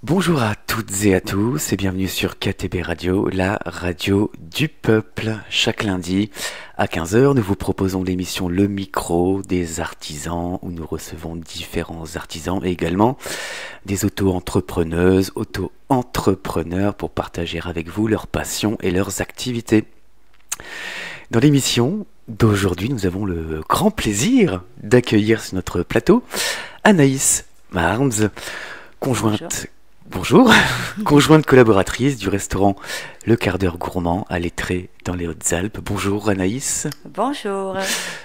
Bonjour à toutes et à tous et bienvenue sur KTB Radio, la radio du peuple. Chaque lundi à 15 heures, nous vous proposons l'émission Le Micro des artisans où nous recevons différents artisans et également des auto-entrepreneuses, auto-entrepreneurs pour partager avec vous leurs passions et leurs activités. Dans l'émission d'aujourd'hui, nous avons le grand plaisir d'accueillir sur notre plateau Anaïs Marnes, conjointe... Bonjour, conjointe collaboratrice du restaurant Le Quart d'Heure Gourmand à Lettré dans les Hautes-Alpes. Bonjour Anaïs. Bonjour.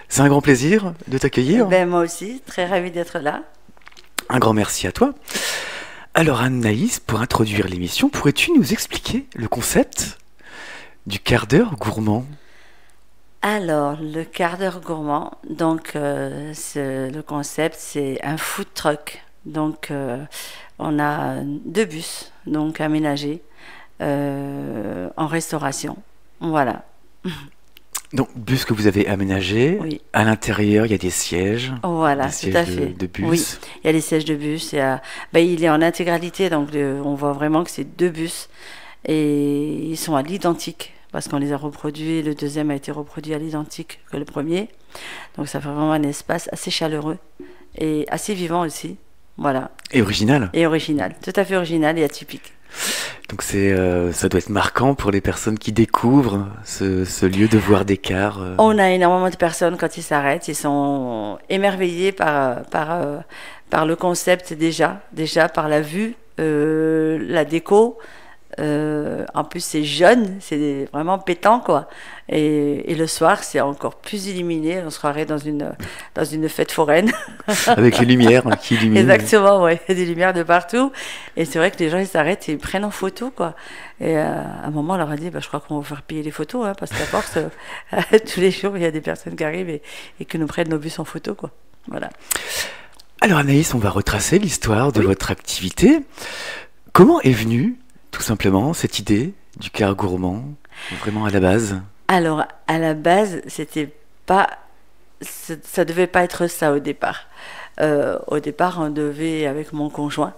C'est un grand plaisir de t'accueillir. Moi aussi, très ravie d'être là. Un grand merci à toi. Alors Anaïs, pour introduire l'émission, pourrais-tu nous expliquer le concept du Quart d'Heure Gourmand ? Alors, le Quart d'Heure Gourmand, donc le concept, c'est un food truck. Donc, on a 2 bus donc aménagés en restauration. Voilà. Donc, bus que vous avez aménagé. Oui. À l'intérieur, il y a des sièges. Voilà, des sièges tout à fait. De bus. Oui, il y a les sièges de bus. Il est en intégralité, donc on voit vraiment que c'est 2 bus. Et ils sont à l'identique, parce qu'on les a reproduits. Le deuxième a été reproduit à l'identique que le premier. Donc, ça fait vraiment un espace assez chaleureux et assez vivant aussi. Voilà. Et original. Et original, tout à fait original et atypique. Donc ça doit être marquant pour les personnes qui découvrent ce lieu de voir d'écart. On a énormément de personnes quand ils s'arrêtent, ils sont émerveillés par le concept déjà par la vue, la déco. En plus c'est jeune, c'est vraiment pétant quoi. Et le soir c'est encore plus illuminé, on se croirait dans une fête foraine. Avec les lumières qui illuminent. Exactement, ouais, des lumières de partout. Et c'est vrai que les gens ils s'arrêtent et ils prennent en photo quoi. Et à un moment on leur a dit je crois qu'on va vous faire payer les photos parce qu'à force tous les jours il y a des personnes qui arrivent et qui nous prennent nos bus en photo quoi. Voilà. Alors Anaïs, on va retracer l'histoire de Oui. votre activité. Comment est venue tout simplement cette idée du quart gourmand, vraiment à la base? Alors, à la base, ça devait pas être ça au départ. Au départ, on devait, avec mon conjoint,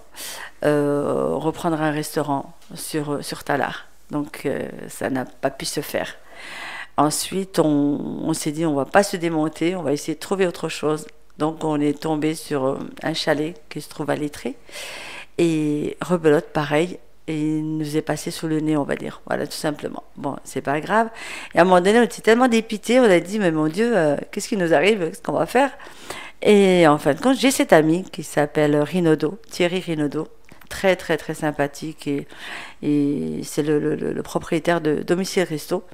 reprendre un restaurant sur Tallard. Donc, ça n'a pas pu se faire. Ensuite, on s'est dit, on va pas se démonter, on va essayer de trouver autre chose. Donc, on est tombé sur un chalet qui se trouve à Lettré. Et rebelote, pareil. Et il nous est passé sous le nez, on va dire. Voilà, tout simplement. Bon, c'est pas grave. Et à un moment donné, on était tellement dépité, on a dit, mais mon Dieu, qu'est-ce qui nous arrive? Qu'est-ce qu'on va faire? Et en fin de compte, j'ai cet ami qui s'appelle Rinaudot, Thierry Rinaudot, très, très, très sympathique. Et c'est le propriétaire de Domicile Resto.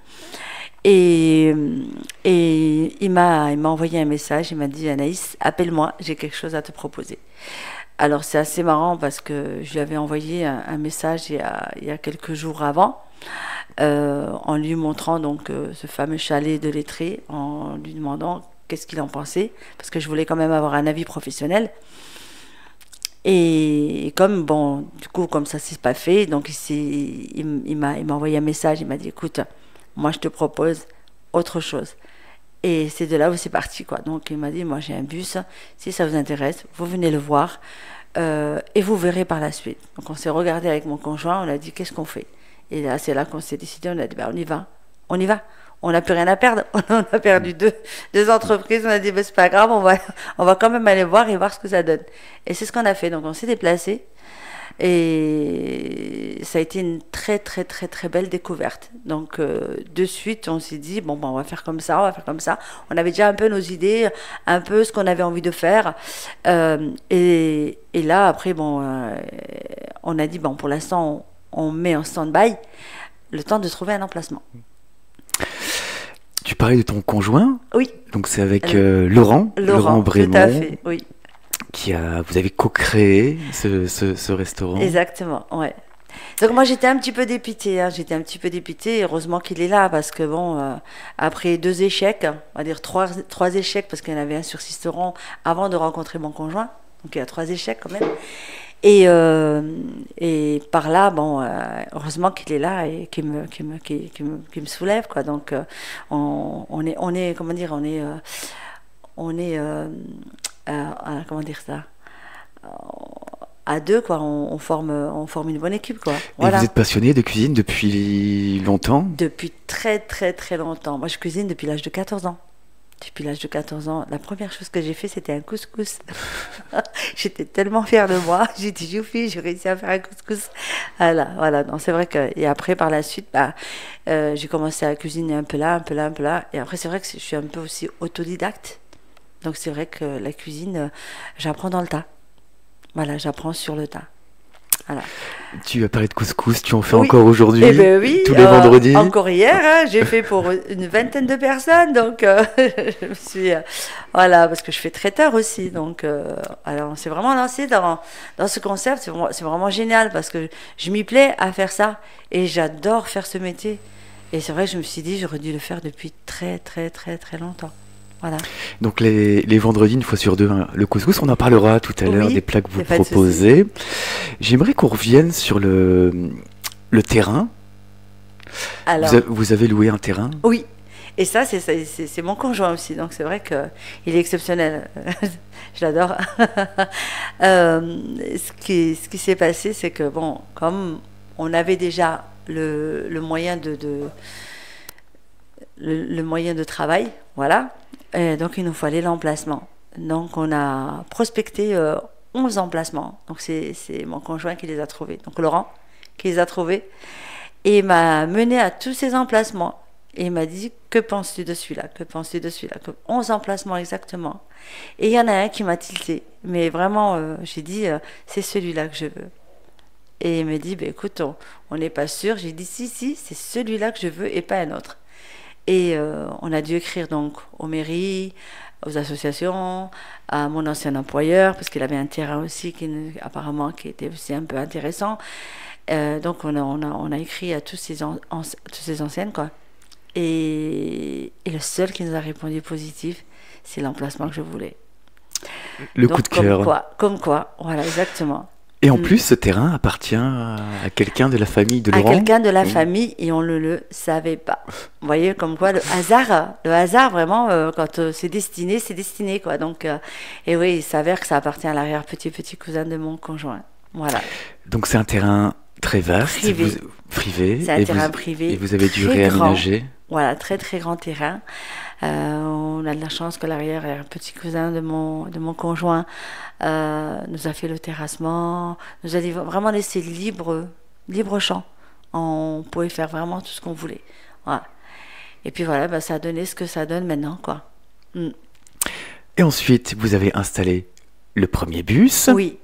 Et il m'a envoyé un message, il m'a dit, Anaïs, appelle-moi, j'ai quelque chose à te proposer. Alors c'est assez marrant parce que je lui avais envoyé un message il y a quelques jours avant, en lui montrant donc ce fameux chalet de Lettré, en lui demandant qu'est-ce qu'il en pensait, parce que je voulais quand même avoir un avis professionnel. Et comme comme ça s'est pas fait, donc il m'a envoyé un message, il m'a dit écoute, moi je te propose autre chose. Et c'est de là où c'est parti, quoi. Donc il m'a dit, moi j'ai un bus, si ça vous intéresse, vous venez le voir et vous verrez par la suite. Donc on s'est regardé avec mon conjoint, on a dit, qu'est-ce qu'on fait? Et là, c'est là qu'on s'est décidé, on a dit, on y va, on y va. On n'a plus rien à perdre, on a perdu deux entreprises, on a dit, c'est pas grave, on va quand même aller voir et voir ce que ça donne. Et c'est ce qu'on a fait, donc on s'est déplacé. Et ça a été une très très très très belle découverte. Donc de suite on s'est dit on va faire comme ça, on va faire comme ça. On avait déjà un peu nos idées, un peu ce qu'on avait envie de faire. Et là après on a dit pour l'instant on met en stand-by le temps de trouver un emplacement. Tu parlais de ton conjoint? Oui. Donc c'est avec Laurent Brémond. Tout à fait, oui. Vous avez co-créé ce restaurant. Exactement, ouais. Donc moi j'étais un petit peu dépitée, heureusement qu'il est là parce que après 2 échecs, on va dire 3 échecs parce qu'il y en avait un sur Sisteron avant de rencontrer mon conjoint, donc il y a 3 échecs quand même. Et par là, heureusement qu'il est là et qu'il me soulève quoi. Donc on est comment dire, comment dire ça, à deux, quoi, on forme une bonne équipe, quoi. Et Voilà. vous êtes passionné de cuisine depuis longtemps? Depuis très très très longtemps. Moi, je cuisine depuis l'âge de 14 ans. Depuis l'âge de 14 ans, la première chose que j'ai fait, c'était un couscous. J'étais tellement fière de moi. J'ai dit, youpi, j'ai réussi à faire un couscous. Voilà, voilà. Non, c'est vrai que... Et après, par la suite, j'ai commencé à cuisiner un peu là, un peu là, un peu là. Et après, c'est vrai que je suis un peu aussi autodidacte. Donc, c'est vrai que la cuisine, j'apprends dans le tas. Voilà, j'apprends sur le tas. Voilà. Tu as parlé de couscous, tu en fais Oui. encore aujourd'hui? Eh ben oui, Tous les vendredis? encore hier, hein, j'ai fait pour une vingtaine de personnes, donc je me suis, voilà, parce que je fais traiteur aussi, donc alors on s'est vraiment lancé dans ce concept, c'est vraiment génial parce que je m'y plais à faire ça et j'adore faire ce métier. Et c'est vrai que je me suis dit, j'aurais dû le faire depuis très très très très longtemps. Voilà. Donc les vendredis, une fois sur deux, hein, le couscous, on en parlera tout à l'heure Oui, des plats que y vous a pas de souci. proposez. J'aimerais qu'on revienne sur le terrain. Alors, Vous avez loué un terrain? oui. Et ça, c'est mon conjoint aussi, donc c'est vrai qu'il est exceptionnel. Je l'adore. Ce qui s'est passé, c'est que, bon, comme on avait déjà le moyen le moyen de travail, voilà, et donc il nous fallait l'emplacement. Donc on a prospecté 11 emplacements. Donc c'est mon conjoint qui les a trouvés, donc Laurent qui les a trouvés, et m'a mené à tous ces emplacements. Et il m'a dit, que penses-tu de celui-là? Que penses-tu de celui-là? 11 emplacements exactement. Et il y en a un qui m'a tilté. Mais vraiment, j'ai dit, c'est celui-là que je veux. Et il me dit, bah, écoute, on n'est pas sûr. J'ai dit, si, c'est celui-là que je veux et pas un autre. Et on a dû écrire donc aux mairies, aux associations, à mon ancien employeur, parce qu'il avait un terrain aussi apparemment qui était aussi un peu intéressant. Donc on a écrit à tous ces anciennes, quoi. Et le seul qui nous a répondu positif, c'est l'emplacement que je voulais. Le Donc, coup de cœur. Comme quoi, voilà, exactement. Et en plus, ce terrain appartient à quelqu'un de la famille de Laurent? À quelqu'un de la famille, et on le savait pas. Vous voyez, comme quoi le hasard vraiment, quand c'est destiné, quoi. Donc, et oui, il s'avère que ça appartient à l'arrière-petit cousin de mon conjoint. Voilà. Donc c'est un terrain très vaste, privé. C'est un terrain privé. Et vous avez dû très réaménager. Grand. Voilà, très très grand terrain. On a de la chance que l'arrière-petit cousin de mon conjoint nous a fait le terrassement, nous a vraiment laissé libre champ. On pouvait faire vraiment tout ce qu'on voulait. Voilà. Et puis voilà, ça a donné ce que ça donne maintenant, quoi. Et ensuite, vous avez installé le premier bus. Oui.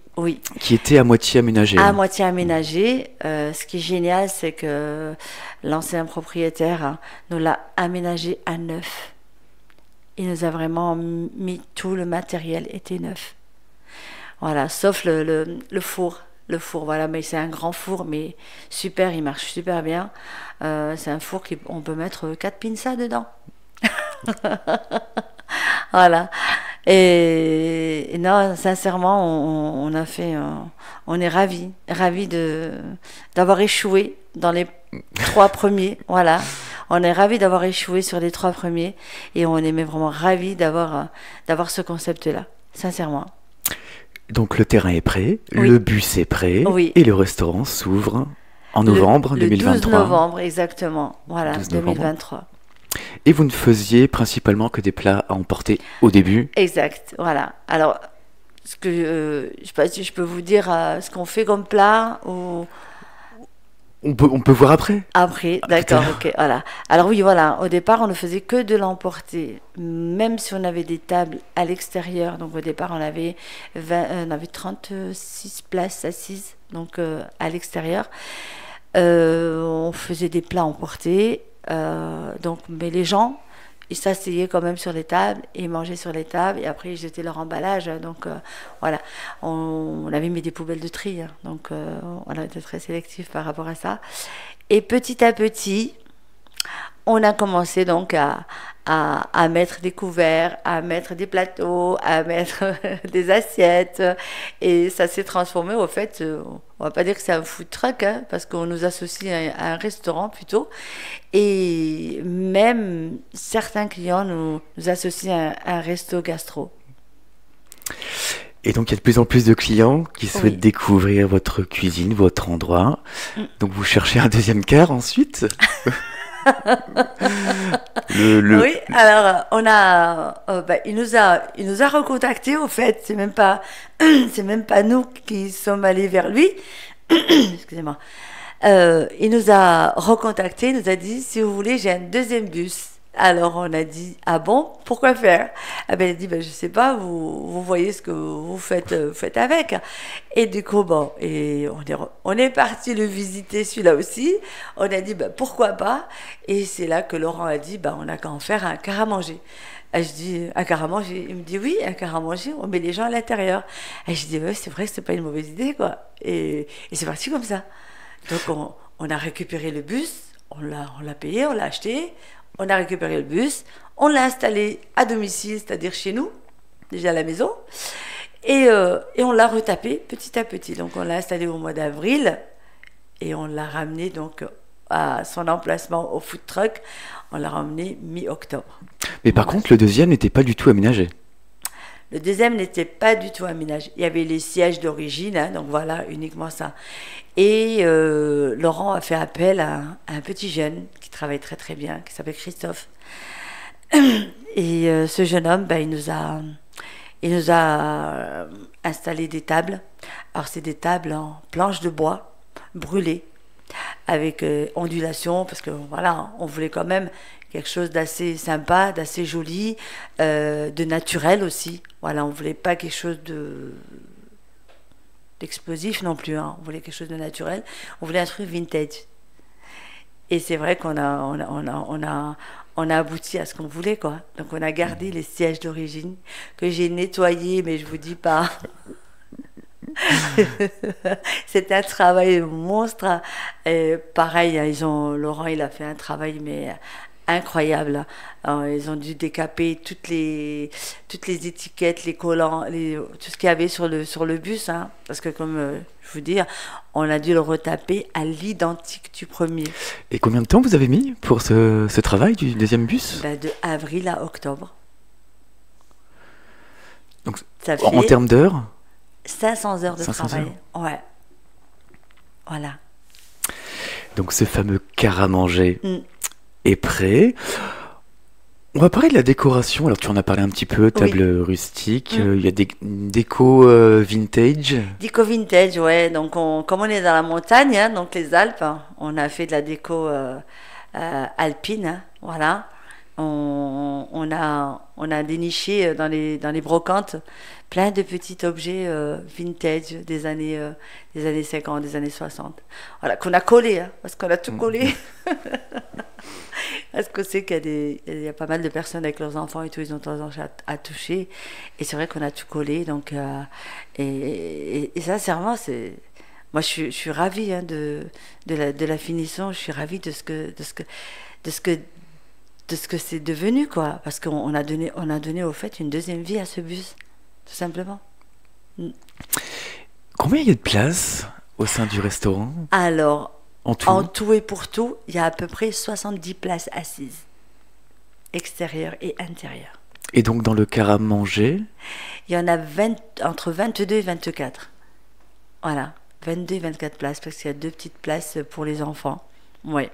Qui était à moitié aménagé. À moitié aménagé. Ce qui est génial, c'est que l'ancien propriétaire nous l'a aménagé à neuf. Il nous a vraiment mis tout le matériel était neuf. Voilà, sauf le four. Le four, voilà, mais c'est un grand four, mais super, il marche super bien. C'est un four on peut mettre 4 pinças dedans. Voilà. Et non, sincèrement, on est ravis d'avoir échoué dans les 3 premiers. Voilà. On est ravis d'avoir échoué sur les 3 premiers et on est vraiment ravis d'avoir ce concept-là, sincèrement. Donc le terrain est prêt, oui. Le bus est prêt et le restaurant s'ouvre en novembre 2023. Le 12 novembre, exactement. Voilà, 2023. Et vous ne faisiez principalement que des plats à emporter au début? Exact, voilà. Alors, je sais pas si je peux vous dire ce qu'on fait comme plat ou... On peut voir après. Après, d'accord, ok, voilà. Alors oui, voilà, au départ, on ne faisait que de l'emporter, même si on avait des tables à l'extérieur. Donc au départ, on avait 36 places assises, donc à l'extérieur. On faisait des plats emportés. Mais les gens, ils s'asseyaient quand même sur les tables et ils mangeaient sur les tables et après ils jetaient leur emballage. Donc voilà, on avait mis des poubelles de tri, hein, donc on a été très sélectif par rapport à ça. Et petit à petit, on a commencé donc à mettre des couverts, à mettre des plateaux, à mettre des assiettes. Et ça s'est transformé, au fait, on va pas dire que c'est un food truck, hein, parce qu'on nous associe à un restaurant plutôt. Et même certains clients nous associent à un resto gastro. Et donc, il y a de plus en plus de clients qui souhaitent Oui. découvrir votre cuisine, votre endroit. Mm. Donc, vous cherchez un deuxième quart ensuite. Le... Oui, alors il nous a recontacté au fait, c'est même pas, c'est même pas nous qui sommes allés vers lui. Excusez-moi. Il nous a recontacté, il nous a dit si vous voulez, j'ai un deuxième bus. Alors on a dit ah bon, pourquoi faire? Ah ben il a dit ben je sais pas, vous voyez ce que vous faites avec. Et du coup bon, et on est parti le visiter celui-là aussi. On a dit ben pourquoi pas? Et c'est là que Laurent a dit ben on a qu'à en faire un car à manger. Et je dis un car à manger. Il me dit oui, un car à manger, on met les gens à l'intérieur. Et je dis ouais, c'est vrai que c'est pas une mauvaise idée quoi. Et c'est parti comme ça. Donc on a récupéré le bus, on l'a payé, on l'a acheté, on a récupéré le bus, on l'a installé à domicile, c'est-à-dire chez nous, déjà à la maison, et on l'a retapé petit à petit. Donc on l'a installé au mois d'avril et on l'a ramené donc à son emplacement au food truck, on l'a ramené mi-octobre. Mais par contre, le deuxième n'était pas du tout aménagé. Le deuxième n'était pas du tout aménagé. Il y avait les sièges d'origine, hein, donc voilà, uniquement ça. Et Laurent a fait appel à un petit jeune qui travaille très très bien, qui s'appelle Christophe. Et ce jeune homme, ben, il nous a installé des tables. Alors c'est des tables en planches de bois brûlées avec ondulation, parce que voilà, on voulait quand même quelque chose d'assez sympa, d'assez joli, de naturel aussi. Voilà, on voulait pas quelque chose d'explosif non plus, hein. On voulait quelque chose de naturel. On voulait un truc vintage. Et c'est vrai on a abouti à ce qu'on voulait, quoi. Donc on a gardé les sièges d'origine que j'ai nettoyés, mais je vous dis pas. C'est un travail monstre. Et pareil, Laurent, il a fait un travail mais incroyable. Alors, ils ont dû décaper toutes les étiquettes, les collants, tout ce qu'il y avait sur le bus, hein, parce que comme je vous dis, on a dû le retaper à l'identique du premier. Et combien de temps vous avez mis pour ce travail du deuxième bus? Ben, de avril à octobre. Donc, Ça en fait termes d'heures? 500 heures de 500 travail. heures. Ouais. Voilà. Donc ce fameux car à manger Mm. est prêt. On va parler de la décoration. Alors tu en as parlé un petit peu, table rustique. Il y a des déco vintage. Déco vintage, ouais. Donc, comme on est dans la montagne, hein, donc les Alpes, hein, on a fait de la déco alpine, hein, voilà. On a déniché dans les brocantes plein de petits objets vintage des années 50, des années 60. Voilà, qu'on a collé, hein, parce qu'on a tout collé. Parce qu'on sait qu'il y a pas mal de personnes avec leurs enfants et tout, ils ont tendance à toucher. Et c'est vrai qu'on a tout collé. Donc, et sincèrement, moi, je suis ravie, hein, de la finition. Je suis ravie de ce que c'est devenu, quoi. Parce qu'on a donné au fait une deuxième vie à ce bus, tout simplement. Combien il y a de place au sein du restaurant? Alors, En tout? en tout et pour tout, il y a à peu près 70 places assises, extérieures et intérieures. Et donc dans le car à manger? Il y en a entre 22 et 24. Voilà, 22 et 24 places, parce qu'il y a 2 petites places pour les enfants. Oui.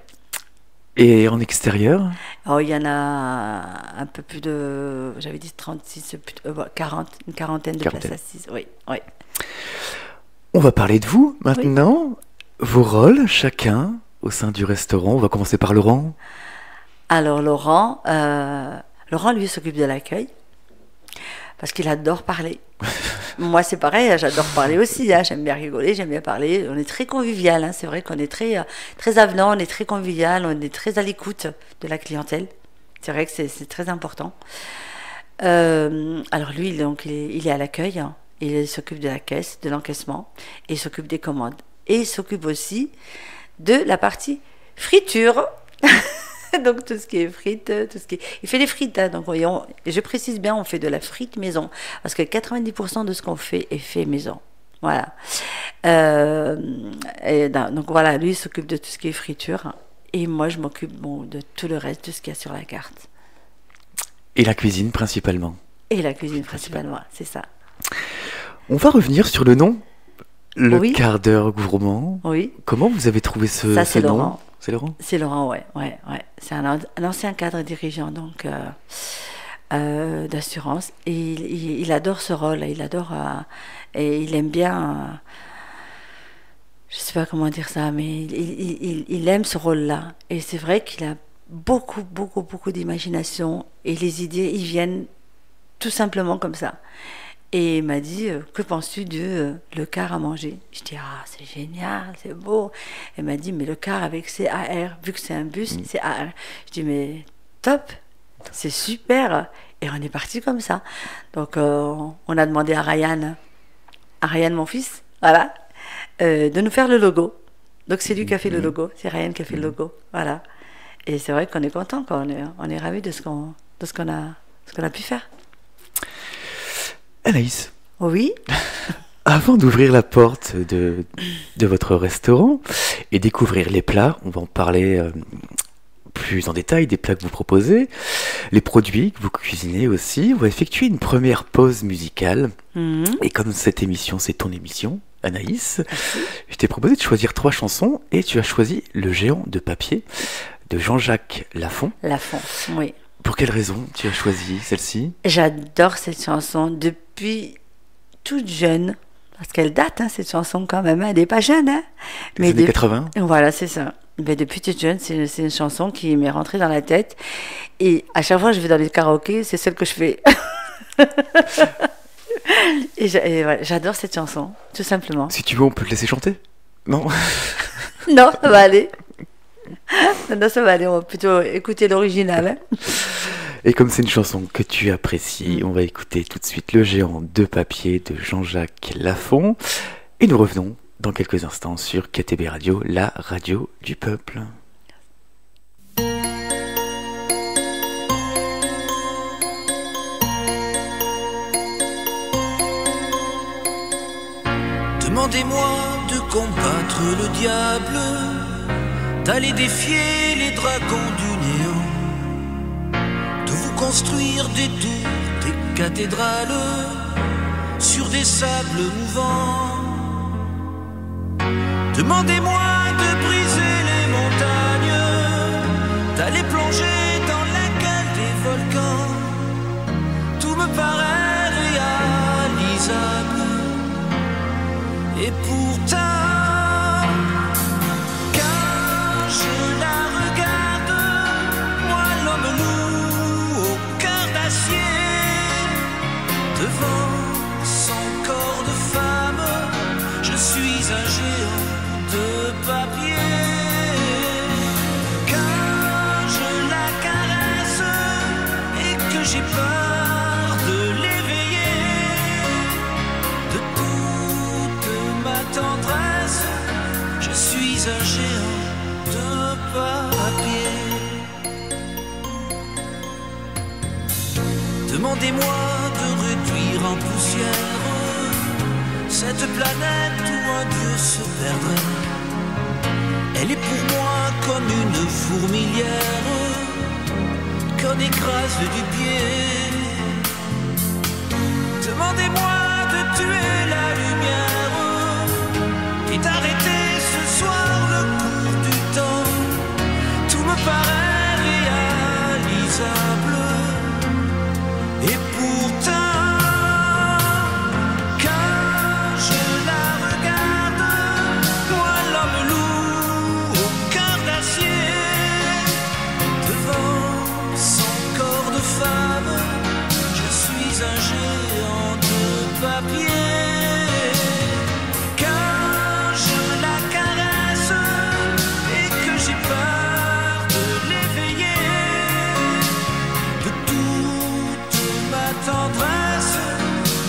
Et en extérieur? Alors, il y en a un peu plus de, j'avais dit 36, 40, une quarantaine de places assises. Oui, oui. On va parler de vous maintenant. Oui. Vos rôles, chacun, au sein du restaurant. On va commencer par Laurent. Alors, Laurent, lui, s'occupe de l'accueil, parce qu'il adore parler. Moi, c'est pareil, j'adore parler aussi, hein. J'aime bien rigoler, j'aime bien parler. On est très convivial, hein. C'est vrai qu'on est très, très avenant, on est très convivial, on est très à l'écoute de la clientèle. C'est vrai que c'est très important. Alors lui, donc, il est à l'accueil, hein. Il s'occupe de la caisse, de l'encaissement, et il s'occupe des commandes. Et il s'occupe aussi de la partie friture. Donc tout ce qui est frites, il fait des frites, hein. Donc je précise bien, on fait de la frite maison, parce que 90% de ce qu'on fait est fait maison. Voilà. Donc voilà, lui il s'occupe de tout ce qui est friture, et moi je m'occupe de tout le reste, de ce qu'il y a sur la carte. Et la cuisine principalement. Et la cuisine principalement, c'est ça. On va revenir sur le nom, le Oui. quart d'heure gourmand. Oui, Comment vous avez trouvé ça ce c'est nom? Laurent. C'est Laurent? C'est Laurent, ouais, ouais, ouais. C'est un ancien cadre dirigeant donc d'assurance. Et il adore ce rôle, il adore et il aime bien. Je sais pas comment dire ça, mais il aime ce rôle-là. Et c'est vrai qu'il a beaucoup, beaucoup, beaucoup d'imagination et les idées, ils viennent tout simplement comme ça. Et il m'a dit, que penses-tu de le car à manger? Je dis, ah, c'est génial, c'est beau. Elle m'a dit, mais le car avec CAR, vu que c'est un bus, c'est AR. Je dis, mais top, c'est super. Et on est parti comme ça. Donc, on a demandé à Ryan, mon fils, voilà, de nous faire le logo. Donc, c'est lui qui a fait le logo, c'est Ryan qui a fait le logo, voilà. Et c'est vrai qu'on est content, quoi. On est ravis de ce qu'on a pu faire. Anaïs, Oui. avant d'ouvrir la porte de votre restaurant et découvrir les plats, on va en parler plus en détail des plats que vous proposez, les produits que vous cuisinez aussi. On va effectuer une première pause musicale. Mhm. Et comme cette émission, c'est ton émission, Anaïs, je t'ai proposé de choisir 3 chansons et tu as choisi Le géant de papier de Jean-Jacques Lafont. Lafont, oui. Pour quelle raison tu as choisi celle-ci? J'adore cette chanson depuis toute jeune. Parce qu'elle date, hein, cette chanson quand même. Elle n'est pas jeune, hein. Les années 80? Voilà, c'est ça. Mais depuis toute jeune, c'est une chanson qui m'est rentrée dans la tête. Et à chaque fois que je vais dans les karaokés, c'est celle que je fais. Et voilà, j'adore cette chanson, tout simplement. Si tu veux, on peut te laisser chanter? Non? Non, ça va aller. Non, ça va aller. On va plutôt écouter l'original. Hein. Et comme c'est une chanson que tu apprécies, on va écouter tout de suite Le géant de papier de Jean-Jacques Lafont. Et nous revenons dans quelques instants sur KTB Radio, la radio du peuple. Demandez-moi de combattre le diable, d'aller défier les dragons du néant, de vous construire des tours, des cathédrales sur des sables mouvants. Demandez-moi de briser les montagnes, d'aller plonger dans la gueule des volcans. Tout me paraît réalisable. Et pourtant, quand je la regarde, moi l'homme loup au cœur d'acier, devant son corps de femme, je suis un géant de papier. Quand je la caresse et que j'ai peur de l'éveiller, de toute ma tendresse, je suis un géant de papier. Demandez-moi de réduire en poussière cette planète où un dieu se perdrait. Elle est pour moi comme une fourmilière qu'on écrase du pied. Demandez-moi de tuer la lumière et d'arrêter ce soir le cours du temps. Tout me paraît réalisable. Et pourtant, quand je la regarde, moi l'homme loup au cœur d'acier, devant son corps de femme, je suis un géant de papier. Quand je la caresse et que j'ai peur de l'éveiller, de toute ma tendresse,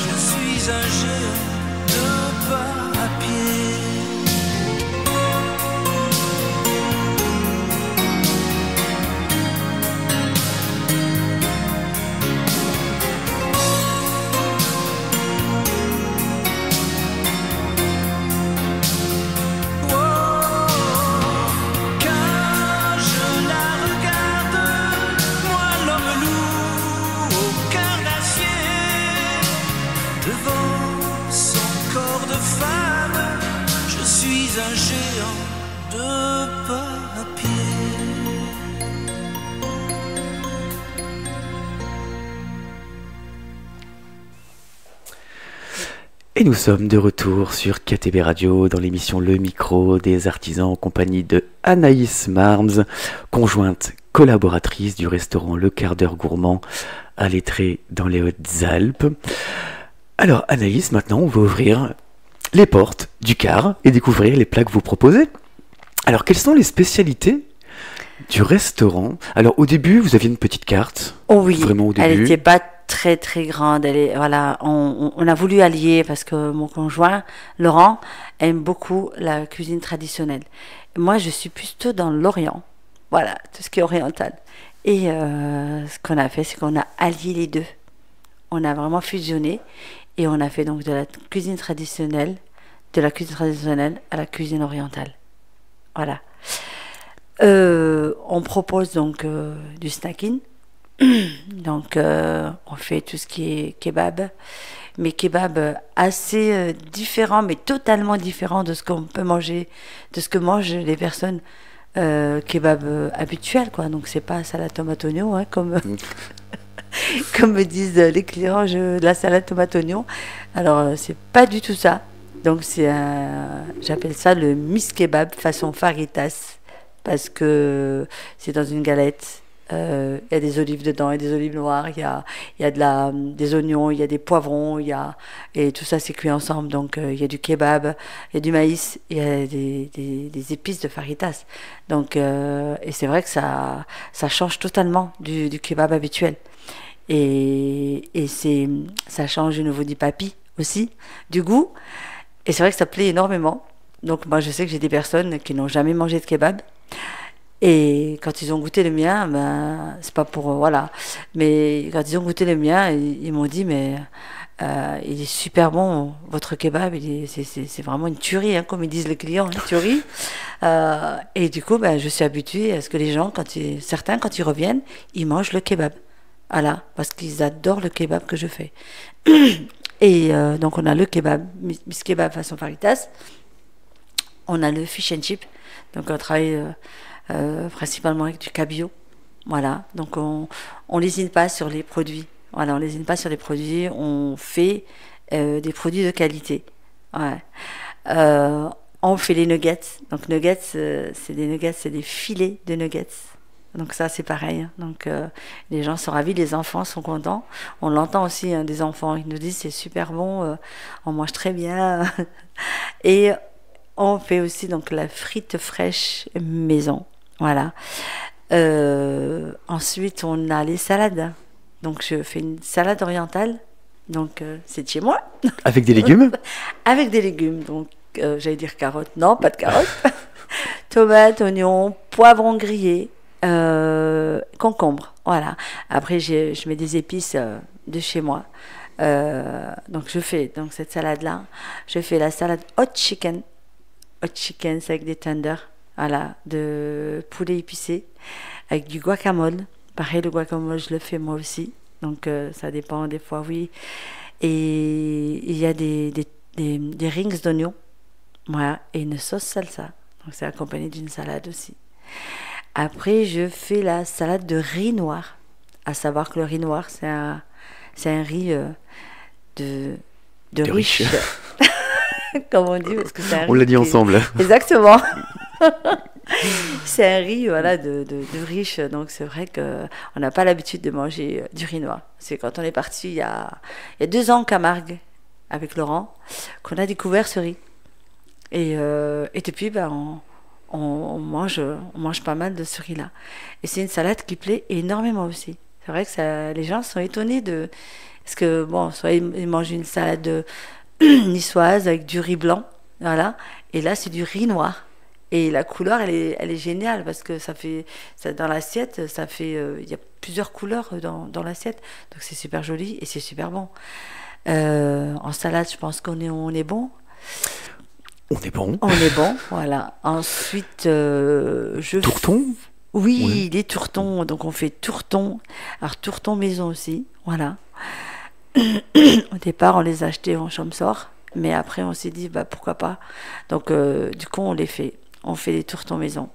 je suis un géant de papier. Quand je la regarde, moi l'homme loup au cœur d'acier, devant suis un géant de papier. Et nous sommes de retour sur KTB Radio dans l'émission Le Micro des artisans en compagnie de Anaïs Marms, conjointe collaboratrice du restaurant Le Quart d'Heure Gourmand à Lettré dans les Hautes-Alpes. Alors Anaïs, maintenant on va ouvrir les portes du quart et découvrir les plats que vous proposez. Alors quelles sont les spécialités du restaurant? Alors au début vous aviez une petite carte. Oh oui, vraiment au début. Elle n'était pas très très grande. Voilà, on a voulu allier parce que mon conjoint Laurent aime beaucoup la cuisine traditionnelle. Moi je suis plutôt dans l'Orient, voilà, tout ce qui est oriental. Et ce qu'on a fait, c'est qu'on a allié les deux. On a vraiment fusionné et on a fait donc de la cuisine traditionnelle à la cuisine orientale. Voilà. On propose donc du snacking. Donc on fait tout ce qui est kebab, mais kebab assez différent, mais totalement différent de ce qu'on peut manger, de ce que mangent les personnes kebab habituels, quoi. Donc c'est pas salade tomate oignon, hein, comme comme me disent les clients, la salade tomate oignon. Alors c'est pas du tout ça. Donc j'appelle ça le miss kebab façon faritas, parce que c'est dans une galette. Il y a des olives dedans, il y a des olives noires, il y a des oignons, il y a des poivrons, et tout ça c'est cuit ensemble. Donc il y a du kebab, il y a du maïs, il y a des épices de faritas. Donc et c'est vrai que ça change totalement du kebab habituel. Et ça change au niveau du papi aussi, du goût. Et c'est vrai que ça plaît énormément. Donc moi je sais que j'ai des personnes qui n'ont jamais mangé de kebab. Et quand ils ont goûté le mien, ben, c'est pas pour... voilà. Mais quand ils ont goûté le mien, ils m'ont dit, mais il est super bon, votre kebab, c'est vraiment une tuerie, hein, comme ils disent les clients, une tuerie. Et du coup, ben, je suis habituée à ce que les gens, certains, quand ils reviennent, ils mangent le kebab. Voilà, parce qu'ils adorent le kebab que je fais. Et donc, on a le kebab, Miss Kebab façon faritas. On a le fish and chip. Donc, on travaille... principalement avec du cabillaud, voilà. Donc on lésine pas sur les produits, voilà, on lésine pas sur les produits, on fait des produits de qualité, ouais. On fait les nuggets, donc nuggets, c'est des filets de nuggets, donc ça c'est pareil, hein. Donc les gens sont ravis, les enfants sont contents, on l'entend aussi, hein, des enfants, ils nous disent c'est super bon, on mange très bien. Et on fait aussi donc la frite fraîche maison. Voilà. Ensuite, on a les salades. Donc, je fais une salade orientale. Donc, c'est de chez moi. Avec des légumes? Avec des légumes. Donc, j'allais dire carottes. Non, pas de carottes. Tomates, oignons, poivrons grillés, concombre. Voilà. Après, je mets des épices de chez moi. Donc, je fais donc cette salade-là. Je fais la salade hot chicken. Hot chicken, c'est avec des tenders, voilà, de poulet épicé, avec du guacamole. Pareil, le guacamole, je le fais moi aussi. Donc, ça dépend, des fois, oui. Et il y a des rings d'oignons, voilà, et une sauce salsa. Donc, c'est accompagné d'une salade aussi. Après, je fais la salade de riz noir. À savoir que le riz noir, c'est un riz de riche. Comme on dit, parce que c'est un riz. On l'a dit ensemble. Exactement. C'est un riz, voilà, de riche. Donc c'est vrai que on n'a pas l'habitude de manger du riz noir. C'est quand on est parti il y a 2 ans en Camargue avec Laurent qu'on a découvert ce riz. Et depuis, ben, on mange pas mal de ce riz-là. Et c'est une salade qui plaît énormément aussi. C'est vrai que les gens sont étonnés de... Parce que, bon, soit ils mangent une salade niçoise avec du riz blanc, voilà, et là c'est du riz noir. Et la couleur, elle est géniale parce que dans l'assiette, ça fait, il y a plusieurs couleurs dans l'assiette, donc c'est super joli et c'est super bon. En salade, je pense qu'on est bon. On est bon. On est bon, voilà. Ensuite, tourton. Oui, ouais. Les tourtons. Donc on fait tourtons. Alors tourtons maison aussi, voilà. Au départ, on les achetait en Champsor Mais après, on s'est dit, bah, pourquoi pas. Donc, du coup, on les fait. On fait des tourtons maison.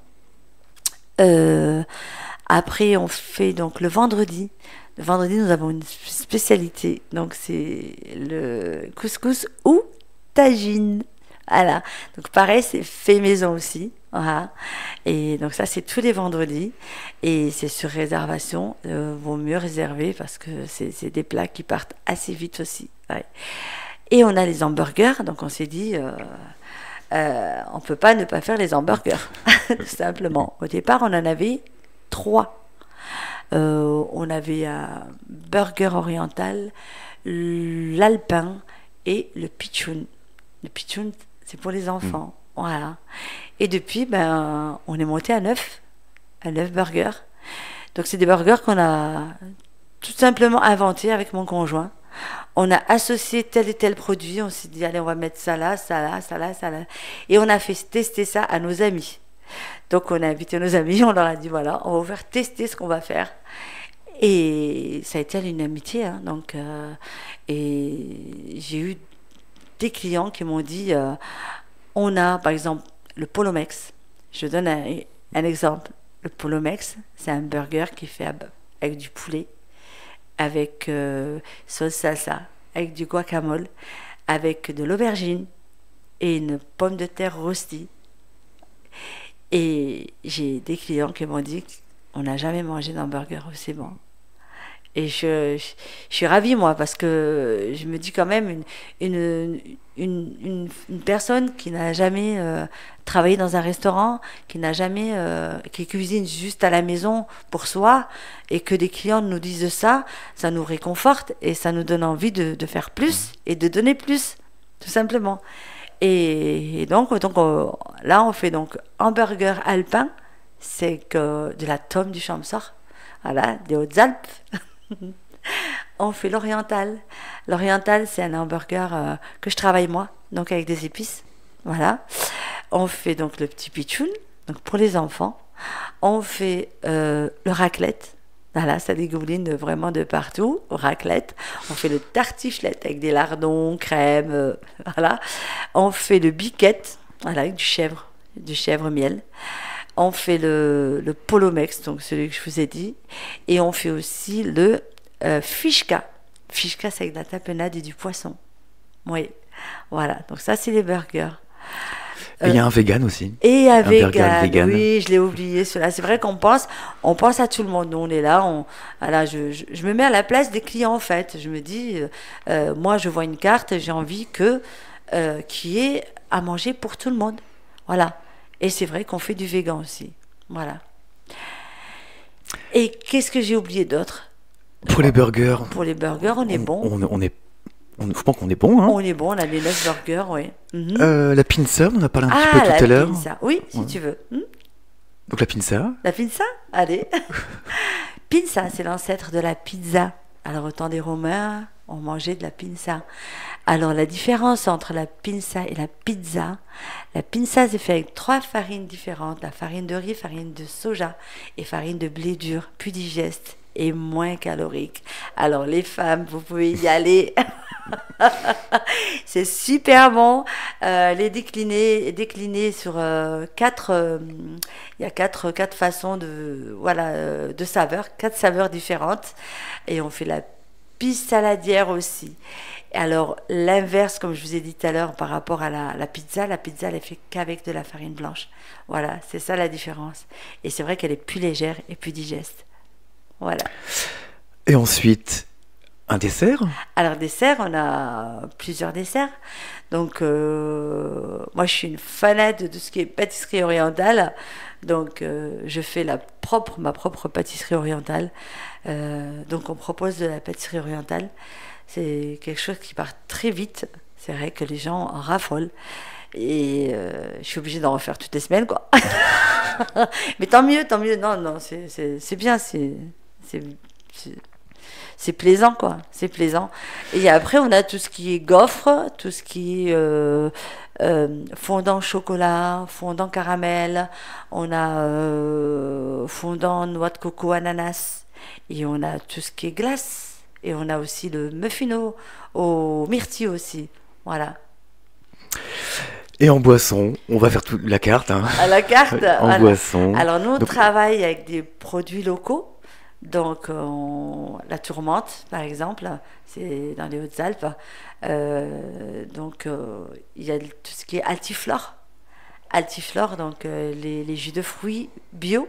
Après, on fait donc le vendredi. Le vendredi, nous avons une spécialité. Donc, c'est le couscous ou tagine. Voilà. Donc, pareil, c'est fait maison aussi. Voilà. Et donc, ça, c'est tous les vendredis. Et c'est sur réservation. Vaut mieux réserver parce que c'est des plats qui partent assez vite aussi. Ouais. Et on a les hamburgers. Donc, on s'est dit, on peut pas ne pas faire les hamburgers. Tout simplement. Au départ, on en avait 3. On avait un burger oriental, l'alpin et le pitchoun. Le pitchoun, c'est pour les enfants. Voilà. Et depuis, ben, on est monté à 9 burgers. Donc, c'est des burgers qu'on a tout simplement inventés avec mon conjoint. On a associé tel et tel produit. On s'est dit, allez, on va mettre ça là, ça là, ça là, ça là. Et on a fait tester ça à nos amis. Donc, on a invité nos amis, on leur a dit, voilà, on va vous faire tester ce qu'on va faire. Et ça a été à l'unanimité. Hein, donc, et j'ai eu des clients qui m'ont dit, on a, par exemple, le Polomex. Je donne un exemple. Le Polomex, c'est un burger qui est fait avec du poulet, avec sauce salsa, avec du guacamole, avec de l'aubergine et une pomme de terre rôtie. Et j'ai des clients qui m'ont dit qu'on n'a jamais mangé d'hamburger aussi bon. Et je suis ravie, moi, parce que je me dis quand même, une personne qui n'a jamais travaillé dans un restaurant, qui n'a jamais, qui cuisine juste à la maison pour soi, et que des clients nous disent ça, ça nous réconforte et ça nous donne envie de faire plus et de donner plus, tout simplement. Et donc là, on fait donc hamburger alpin, c'est que de la tome du Champsaur, voilà, des Hautes-Alpes. On fait l'oriental. L'oriental, c'est un hamburger que je travaille moi, donc avec des épices. Voilà. On fait donc le petit pitchoun, donc pour les enfants. On fait le raclette. Voilà, ça dégouline vraiment de partout, raclette. On fait le tartiflette avec des lardons, crème, voilà. On fait le biquette, voilà, avec du chèvre miel. On fait le polomex, donc celui que je vous ai dit. Et on fait aussi le fishka. Fishka, c'est avec de la tapenade et du poisson. Oui, voilà. Donc ça, c'est les burgers. Et il y a un vegan aussi. Et un vegan. Oui, je l'ai oublié. Cela, c'est vrai qu'on pense à tout le monde. Nous, on est là. Voilà, je me mets à la place des clients en fait. Je me dis, moi, je vois une carte, j'ai envie qu'il y ait à manger pour tout le monde. Voilà. Et c'est vrai qu'on fait du végan aussi. Voilà. Et qu'est-ce que j'ai oublié d'autre? Pour les burgers. Pour les burgers, on est bon. Je pense qu'on est bon. Hein. On est bon, on a les 9 burgers, oui. La pinza, on en a parlé un petit peu tout à l'heure. Pinza. Oui, si tu veux. Donc la pinza. La pinza? Allez. Pinza, c'est l'ancêtre de la pizza. Alors, au temps des Romains, on mangeait de la pinza. Alors, la différence entre la pinza et la pinza, c'est fait avec 3 farines différentes. La farine de riz, farine de soja et farine de blé dur, plus digeste et moins calorique. Alors, les femmes, vous pouvez y aller. C'est super bon. Les décliner sur 4. Il y a 4 façons de saveurs, 4 saveurs différentes. Et on fait la piste saladière aussi. Alors, l'inverse, comme je vous ai dit tout à l'heure, par rapport à la pizza, elle est faite qu'avec de la farine blanche. Voilà, c'est ça la différence. Et c'est vrai qu'elle est plus légère et plus digeste. Voilà. Et ensuite, un dessert? Alors, dessert, on a plusieurs desserts. Donc, moi, je suis une fanade de tout ce qui est pâtisserie orientale. Donc, je fais ma propre pâtisserie orientale. Donc, on propose de la pâtisserie orientale. C'est quelque chose qui part très vite. C'est vrai que les gens en raffolent. Et je suis obligée d'en refaire toutes les semaines, quoi. Mais tant mieux. Non, c'est bien. C'est plaisant, quoi. C'est plaisant. Et après, on a tout ce qui est gaufre, tout ce qui est fondant chocolat, fondant caramel. On a fondant noix de coco, ananas. Et on a tout ce qui est glace. Et on a aussi le muffino au myrtille aussi. Voilà. Et en boisson, on va faire toute la carte, hein. À la carte. En Voilà. boisson. Alors nous, on Donc, travaille avec des produits locaux. Donc la tourmente, par exemple, c'est dans les Hautes-Alpes. Il y a tout ce qui est altiflore. Altiflore, donc les jus de fruits bio.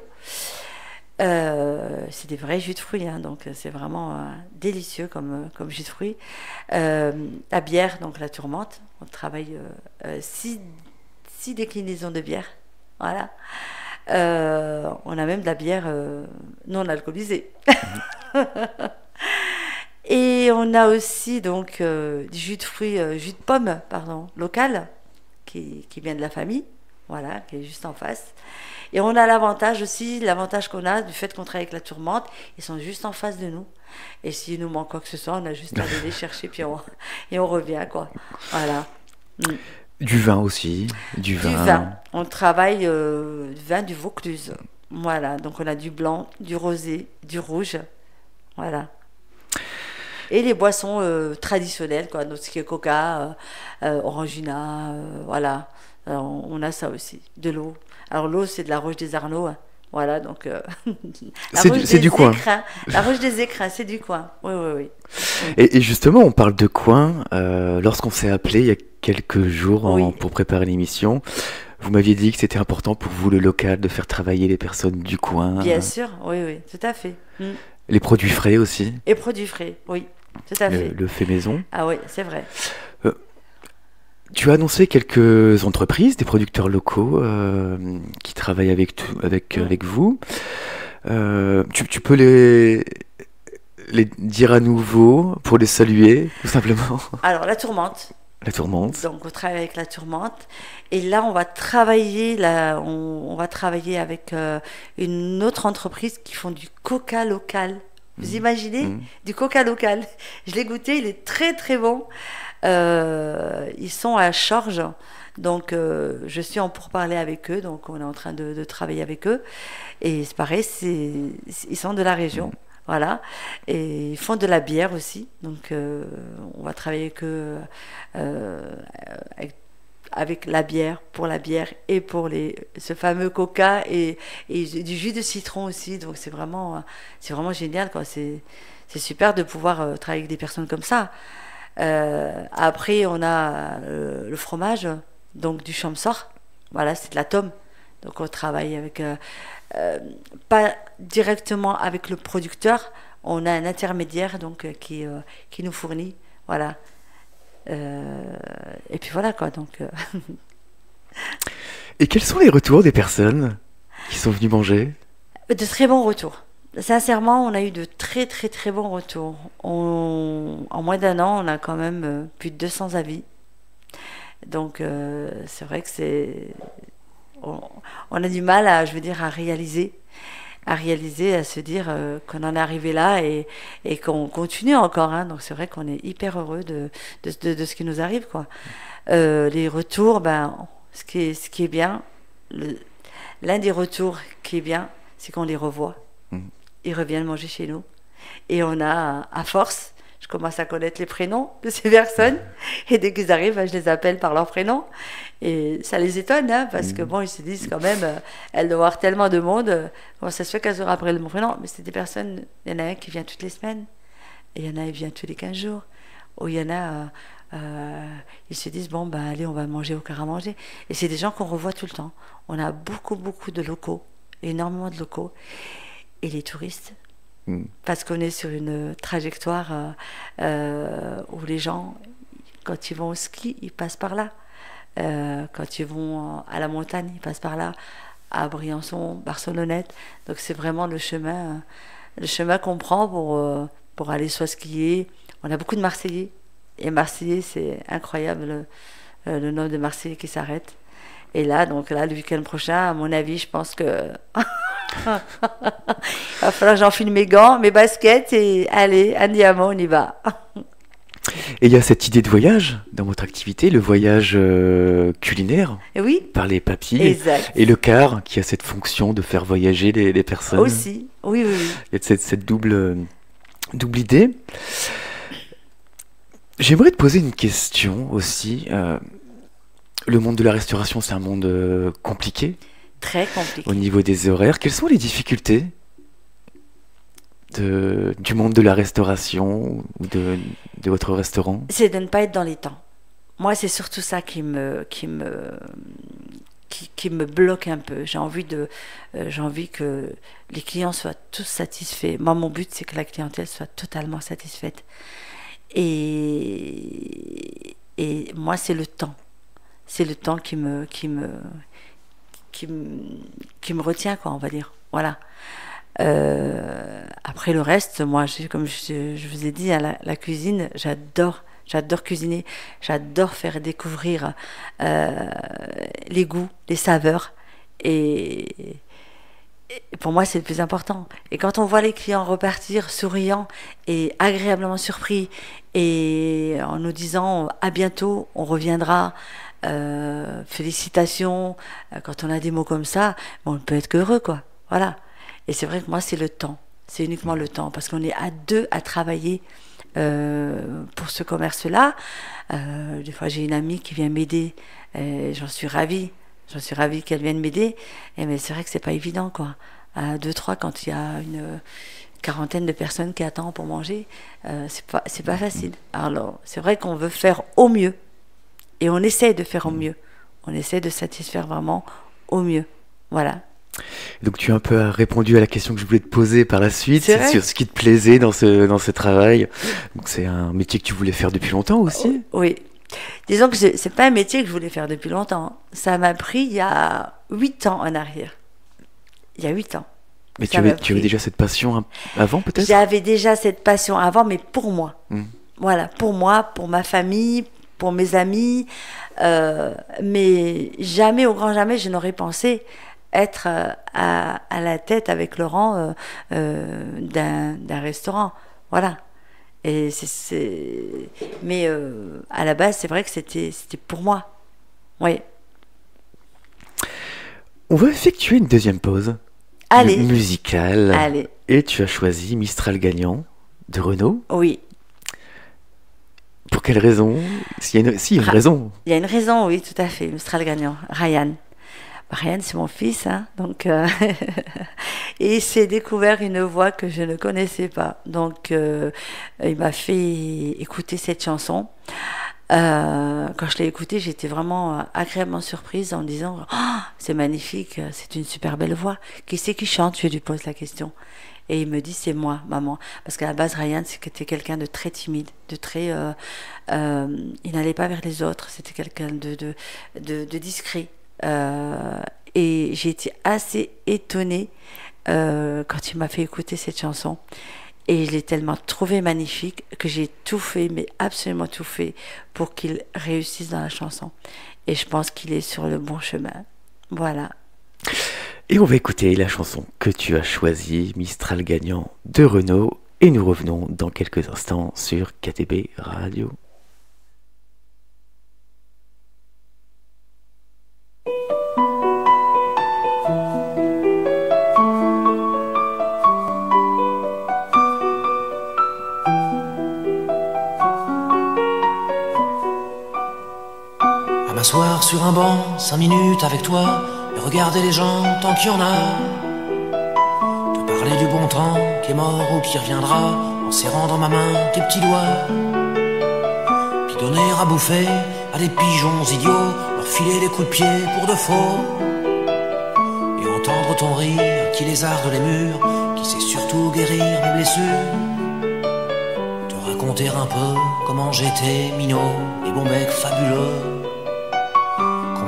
C'est des vrais jus de fruits, hein, donc c'est vraiment délicieux comme jus de fruits. La bière, donc la tourmente, on travaille 6 déclinaisons de bière. Voilà. On a même de la bière non alcoolisée. Et on a aussi donc du jus de fruits, jus de pomme, pardon, local, qui vient de la famille, voilà, qui est juste en face. Et on a l'avantage qu'on a du fait qu'on travaille avec la tourmente, ils sont juste en face de nous. Et s'il nous manque quoi que ce soit, on a juste à aller les chercher et on revient, quoi. Voilà. Mm. du vin aussi, du Du vin. vin. On travaille du vin du Vaucluse. Voilà. Donc on a du blanc, du rosé, du rouge. Voilà. Et les boissons traditionnelles, quoi. Donc ce qui est coca, orangina, voilà. Alors, on a ça aussi. De l'eau. Alors l'eau, c'est de la Roche des Arnaud, hein. Voilà, donc la Roche C'est du des coin. Écrins. La Roche des Écrins, c'est du coin. Oui, oui, oui. Et justement, on parle de coin. Lorsqu'on s'est appelé il y a quelques jours Oui. pour préparer l'émission, vous m'aviez dit que c'était important pour vous, le local, de faire travailler les personnes du coin. Bien sûr, oui, oui, tout à fait. Mm. Les produits frais aussi, Et produits frais, oui, tout à fait. le fait maison. Ah oui, c'est vrai. Tu as annoncé quelques entreprises, des producteurs locaux qui travaillent avec vous. Tu peux les dire à nouveau pour les saluer, tout simplement. Alors, la tourmente. La tourmente. Donc, on travaille avec la tourmente. Et là, on va travailler, on va travailler avec une autre entreprise qui font du coca local. Vous imaginez? Du coca local. Je l'ai goûté, il est très très bon. Ils sont à Chorges. Donc, je suis en pourparlers avec eux. Donc, on est en train de travailler avec eux. Et c'est pareil, ils sont de la région. Voilà. Et ils font de la bière aussi. Donc, on va travailler avec eux avec la bière, pour la bière et pour ce fameux coca et du jus de citron aussi. Donc, c'est vraiment génial, quoi. C'est super de pouvoir travailler avec des personnes comme ça. Après, on a le fromage, donc du Champsort. Voilà, c'est de la tome. Donc, on travaille avec, pas directement avec le producteur. On a un intermédiaire donc qui nous fournit. Voilà. Et puis voilà, quoi. Donc, Et quels sont les retours des personnes qui sont venues manger? de très bons retours. Sincèrement, on a eu de très très très bons retours. En moins d'un an, on a quand même plus de 200 avis. Donc c'est vrai que on a du mal à réaliser, à se dire qu'on en est arrivé là et qu'on continue encore, hein. Donc c'est vrai qu'on est hyper heureux de ce qui nous arrive, quoi. Les retours, ce qui est bien, l'un des retours qui est bien, c'est qu'on les revoit. Ils reviennent manger chez nous. Et on a, à force, je commence à connaître les prénoms de ces personnes. Et dès qu'ils arrivent, je les appelle par leur prénom. Et ça les étonne, hein, parce que bon, ils se disent quand même, elles doivent avoir tellement de monde, comment ça se fait qu'elles se rappellent mon prénom? Mais c'est des personnes, il y en a un qui vient toutes les semaines, et il y en a un qui vient tous les 15 jours. Ou il y en a, ils se disent, bon, allez, on va manger au car à manger. Et c'est des gens qu'on revoit tout le temps. On a beaucoup, beaucoup de locaux, énormément de locaux. Et les touristes, parce qu'on est sur une trajectoire où les gens, quand ils vont au ski, ils passent par là. Quand ils vont à la montagne, ils passent par là, à Briançon, Barcelonnette. Donc c'est vraiment le chemin qu'on prend pour aller soit skier. On a beaucoup de Marseillais. Et Marseillais, c'est incroyable le nombre de Marseillais qui s'arrêtent. Et là, le week-end prochain, à mon avis, je pense que il va falloir que j'enfile mes gants, mes baskets et allez, andiamo, on y va. Et il y a cette idée de voyage dans votre activité, le voyage culinaire Et oui, par les papilles exact. et le car qui a cette fonction de faire voyager les personnes. Aussi, oui, oui, oui. Il y a cette double idée. J'aimerais te poser une question aussi. Le monde de la restauration, c'est un monde compliqué Très compliqué. au niveau des horaires. Quelles sont les difficultés du monde de la restauration ou de votre restaurant? C'est de ne pas être dans les temps. Moi, c'est surtout ça qui me bloque un peu. J'ai envie que les clients soient tous satisfaits. Moi, mon but, c'est que la clientèle soit totalement satisfaite. Et moi, c'est le temps. C'est le temps qui me retient, quoi, on va dire. Voilà. Après le reste, moi, comme je vous ai dit, hein, la cuisine, j'adore cuisiner, j'adore faire découvrir les goûts, les saveurs, et pour moi c'est le plus important. Et quand on voit les clients repartir souriants et agréablement surpris et en nous disant à bientôt, on reviendra, félicitations, quand on a des mots comme ça, on ne peut être qu'heureux, quoi. Voilà. Et c'est vrai que moi c'est le temps, c'est uniquement le temps, parce qu'on est à deux à travailler pour ce commerce-là. Des fois j'ai une amie qui vient m'aider, et j'en suis ravie qu'elle vienne m'aider, mais c'est vrai que c'est pas évident, quoi. À 2-3, quand il y a une quarantaine de personnes qui attendent pour manger, c'est pas facile. Alors c'est vrai qu'on veut faire au mieux, et on essaie de faire au mieux, on essaie de satisfaire vraiment au mieux, voilà. Donc tu as un peu répondu à la question que je voulais te poser par la suite, C'est sur ce qui te plaisait dans ce travail. Donc c'est un métier que tu voulais faire depuis longtemps aussi? Oui. Disons que c'est pas un métier que je voulais faire depuis longtemps. Ça m'a pris il y a 8 ans en arrière. Il y a 8 ans. Mais tu avais déjà cette passion avant, peut-être? J'avais déjà cette passion avant, mais pour moi. Voilà, pour moi, pour ma famille, pour mes amis. Mais jamais, au grand jamais, je n'aurais pensé être à la tête avec Laurent d'un restaurant. Voilà. Et mais à la base, c'est vrai que c'était pour moi. Oui. On va effectuer une deuxième pause. Allez. Musicale. Allez. Et tu as choisi Mistral Gagnant de Renaud. Oui. Pour quelle raison? Si, il y a une raison. Il y a une raison, oui, tout à fait. Mistral Gagnant. Ryan. Ryan, c'est mon fils, hein, donc et il s'est découvert une voix que je ne connaissais pas. Donc il m'a fait écouter cette chanson. Quand je l'ai écoutée, j'étais vraiment agréablement surprise en me disant oh, c'est magnifique, c'est une super belle voix. Qui c'est qui chante? Je lui pose la question. Et il me dit c'est moi, maman. Parce qu'à la base, Ryan, c'était quelqu'un de très timide, de très... il n'allait pas vers les autres, c'était quelqu'un de discret. Et j'ai été assez étonnée quand il m'a fait écouter cette chanson, et je l'ai tellement trouvée magnifique que j'ai tout fait, mais absolument tout fait, pour qu'il réussisse dans la chanson, et je pense qu'il est sur le bon chemin. Voilà. Et on va écouter la chanson que tu as choisie, Mistral Gagnant de Renaud, et nous revenons dans quelques instants sur KTB Radio. M'asseoir sur un banc, 5 minutes avec toi, et regarder les gens tant qu'il y en a. Te parler du bon temps qui est mort ou qui reviendra, en serrant dans ma main tes petits doigts. Puis donner à bouffer à des pigeons idiots, leur filer des coups de pied pour de faux. Et entendre ton rire qui lézarde les murs, qui sait surtout guérir mes blessures. Te raconter un peu comment j'étais minot, et bon mec fabuleux.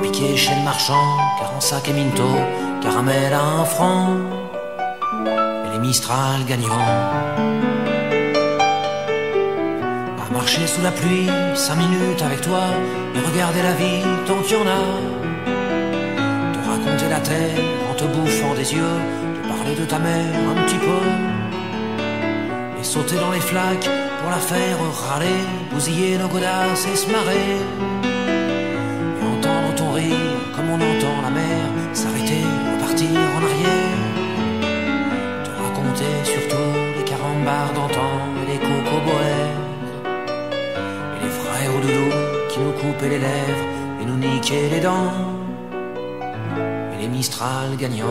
Piqué chez le marchand, car en sac et minto, caramel à 1 franc, et les Mistral gagnants. À marcher sous la pluie, 5 minutes avec toi, et regarder la vie tant qu'il y en a. Te raconter la terre en te bouffant des yeux, te parler de ta mère un petit peu, et sauter dans les flaques pour la faire râler, bousiller nos godasses et se marrer. Comme on entend la mer s'arrêter, repartir en arrière. Te raconter surtout les carambars d'antan et les cocoboères, et les frères au doudou qui nous coupaient les lèvres et nous niquer les dents, et les Mistral gagnants.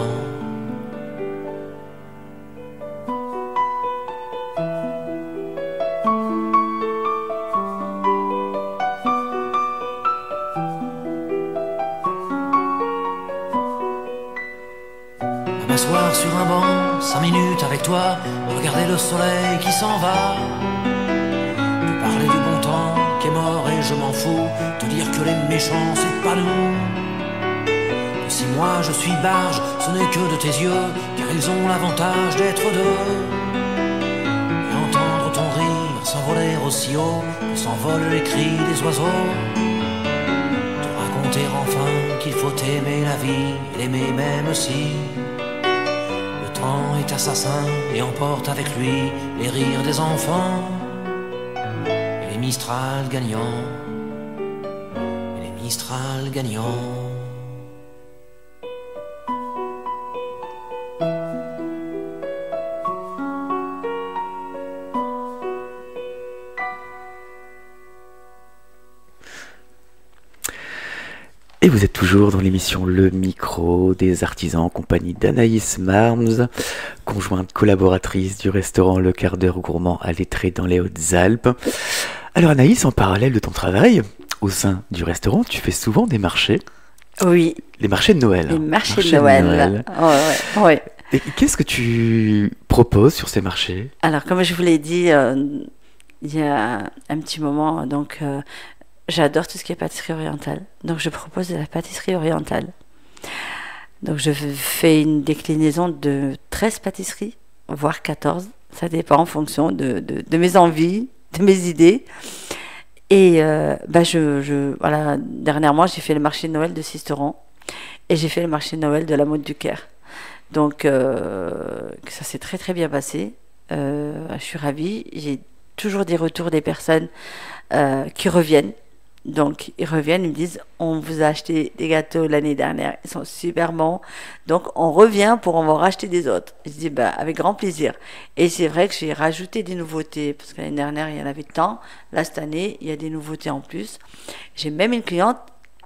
M'asseoir sur un banc, 5 minutes avec toi, regarder le soleil qui s'en va, te parler du bon temps qui est mort et je m'en fous, te dire que les méchants c'est pas nous, que si moi je suis barge, ce n'est que de tes yeux, car ils ont l'avantage d'être deux, et entendre ton rire s'envoler aussi haut que s'envolent les cris des oiseaux, te raconter enfin qu'il faut aimer la vie, et l'aimer même si le temps est assassin et emporte avec lui les rires des enfants, et les Mistral gagnants, et les Mistral gagnants. Et vous êtes toujours dans l'émission Le Micro des artisans en compagnie d'Anaïs Marms, conjointe collaboratrice du restaurant Le Quart d'Heure Gourmand à Lettré dans les Hautes-Alpes. Alors Anaïs, en parallèle de ton travail au sein du restaurant, tu fais souvent des marchés. Oui. Les marchés de Noël. Les marchés de Noël. Oh, ouais. Et qu'est-ce que tu proposes sur ces marchés? Alors, comme je vous l'ai dit il y a un petit moment, donc j'adore tout ce qui est pâtisserie orientale. Donc, je propose de la pâtisserie orientale. Donc, je fais une déclinaison de 13 pâtisseries, voire 14. Ça dépend en fonction de mes envies, de mes idées. Et voilà, dernièrement, j'ai fait le marché de Noël de Sisteron et j'ai fait le marché de Noël de la Motte du Caire. Donc, ça s'est très très bien passé. Je suis ravie. J'ai toujours des retours des personnes qui reviennent. Donc, ils reviennent, ils me disent, on vous a acheté des gâteaux l'année dernière, ils sont super bons, donc on revient pour en racheter des autres. Je dis, avec grand plaisir. Et c'est vrai que j'ai rajouté des nouveautés, parce que l'année dernière, il y en avait tant. Là, cette année, il y a des nouveautés en plus. J'ai même une cliente,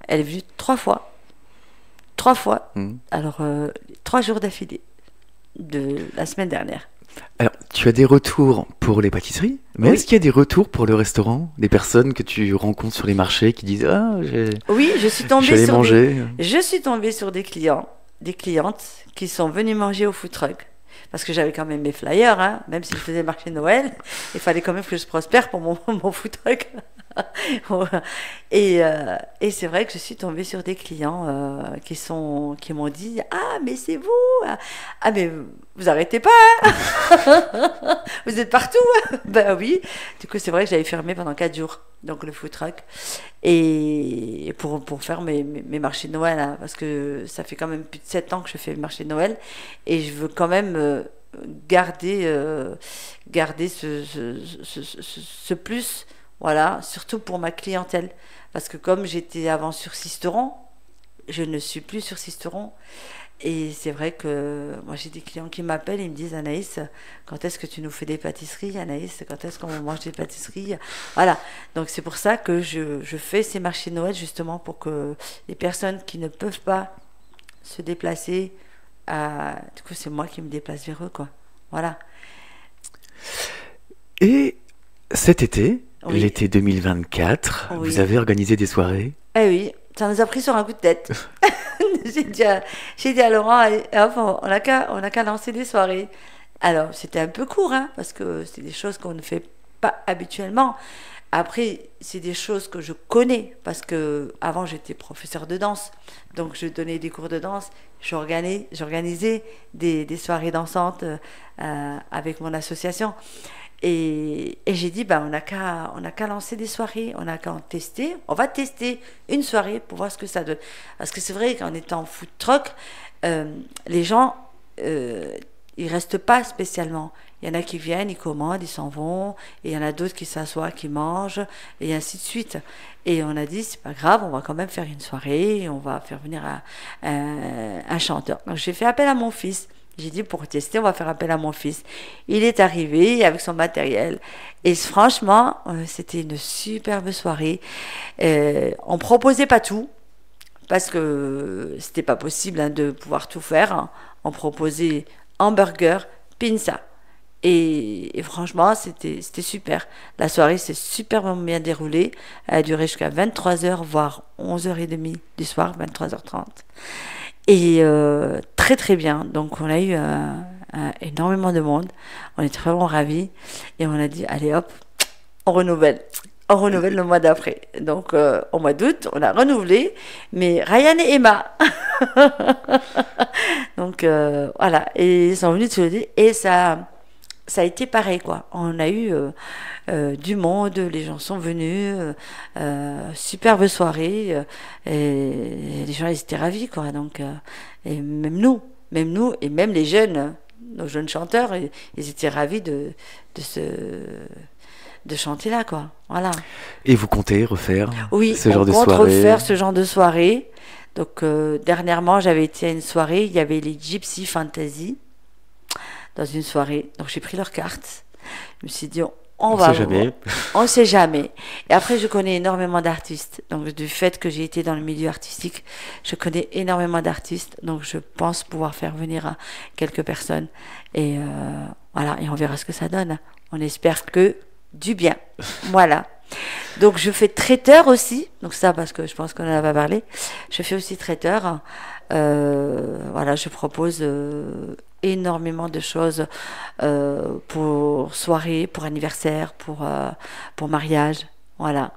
elle est venue 3 fois. 3 fois. Alors, 3 jours d'affilée de la semaine dernière. Alors, tu as des retours pour les pâtisseries, mais oui. Est-ce qu'il y a des retours pour le restaurant? Des personnes que tu rencontres sur les marchés qui disent « Ah, oui, je suis tombée je suis tombée sur des clients, des clientes qui sont venues manger au food truck. Parce que j'avais quand même mes flyers, hein, même si je faisais le marché de Noël, il fallait quand même que je prospère pour mon food truck. Et c'est vrai que je suis tombée sur des clients qui m'ont dit « Ah, mais c'est vous! Ah, mais vous arrêtez pas! Hein vous êtes partout! » Ben oui. Du coup, c'est vrai que j'avais fermé pendant 4 jours, donc le food truck. Et pour faire mes marchés de Noël, hein, parce que ça fait quand même plus de 7 ans que je fais le marché de Noël, et je veux quand même garder ce plus. Voilà, surtout pour ma clientèle. Parce que comme j'étais avant sur Sisteron, je ne suis plus sur Sisteron. Et c'est vrai que moi j'ai des clients qui m'appellent et me disent « Anaïs, quand est-ce que tu nous fais des pâtisseries? Anaïs, quand est-ce qu'on mange des pâtisseries ?» Voilà, donc c'est pour ça que je fais ces marchés de Noël justement pour que les personnes qui ne peuvent pas se déplacer, du coup c'est moi qui me déplace vers eux, quoi. Voilà. Et cet été, oui. L'été 2024, oui. Vous avez organisé des soirées? Eh oui, ça nous a pris sur un coup de tête. J'ai dit à Laurent, allez, hop, on n'a qu'à lancer des soirées. Alors, c'était un peu court, hein, parce que c'est des choses qu'on ne fait pas habituellement. Après, c'est des choses que je connais, parce que avant j'étais professeur de danse, donc je donnais des cours de danse, j'organisais des soirées dansantes avec mon association. Et j'ai dit, on n'a qu'à lancer des soirées, on n'a qu'à en tester. On va tester une soirée pour voir ce que ça donne. Parce que c'est vrai qu'en étant food truck, les gens, ils restent pas spécialement. Il y en a qui viennent, ils commandent, ils s'en vont. Et il y en a d'autres qui s'assoient, qui mangent, et ainsi de suite. Et on a dit, c'est pas grave, on va quand même faire une soirée, et on va faire venir un chanteur. Donc j'ai fait appel à mon fils. J'ai dit, pour tester, on va faire appel à mon fils. Il est arrivé avec son matériel. Et franchement, c'était une superbe soirée. On proposait pas tout, parce que c'était pas possible hein, de pouvoir tout faire. Hein. On proposait hamburger, pizza. Et franchement, c'était super. La soirée s'est super bien déroulée. Elle a duré jusqu'à 23h, voire 11h30 du soir, 23h30. Et très très bien. Donc on a eu énormément de monde. On est vraiment ravis. Et on a dit, allez hop, on renouvelle. On renouvelle le mois d'après. Donc au mois d'août, on a renouvelé. Mais Ryan et Emma. Donc voilà. Et ils sont venus de se le dire. Et ça a été pareil, quoi. On a eu du monde, les gens sont venus, superbe soirée, et les gens ils étaient ravis, quoi. Donc, et même nous, et même les jeunes, nos jeunes chanteurs, ils étaient ravis de chanter là, quoi. Voilà. Et vous comptez refaire ce genre de on compte soirée? Refaire ce genre de soirée. Donc, dernièrement, j'avais été à une soirée, il y avait les Gypsy Fantasy dans une soirée. Donc j'ai pris leur carte. Je me suis dit, on va sait jamais. On sait jamais. Et après, je connais énormément d'artistes. Donc du fait que j'ai été dans le milieu artistique, je connais énormément d'artistes. Donc je pense pouvoir faire venir quelques personnes. Et voilà, et on verra ce que ça donne. On espère que du bien. Voilà. Donc je fais traiteur aussi. Donc ça, parce que je pense qu'on en a pas parlé. Je fais aussi traiteur. Voilà, je propose énormément de choses pour soirée, pour anniversaire, pour mariage. Voilà.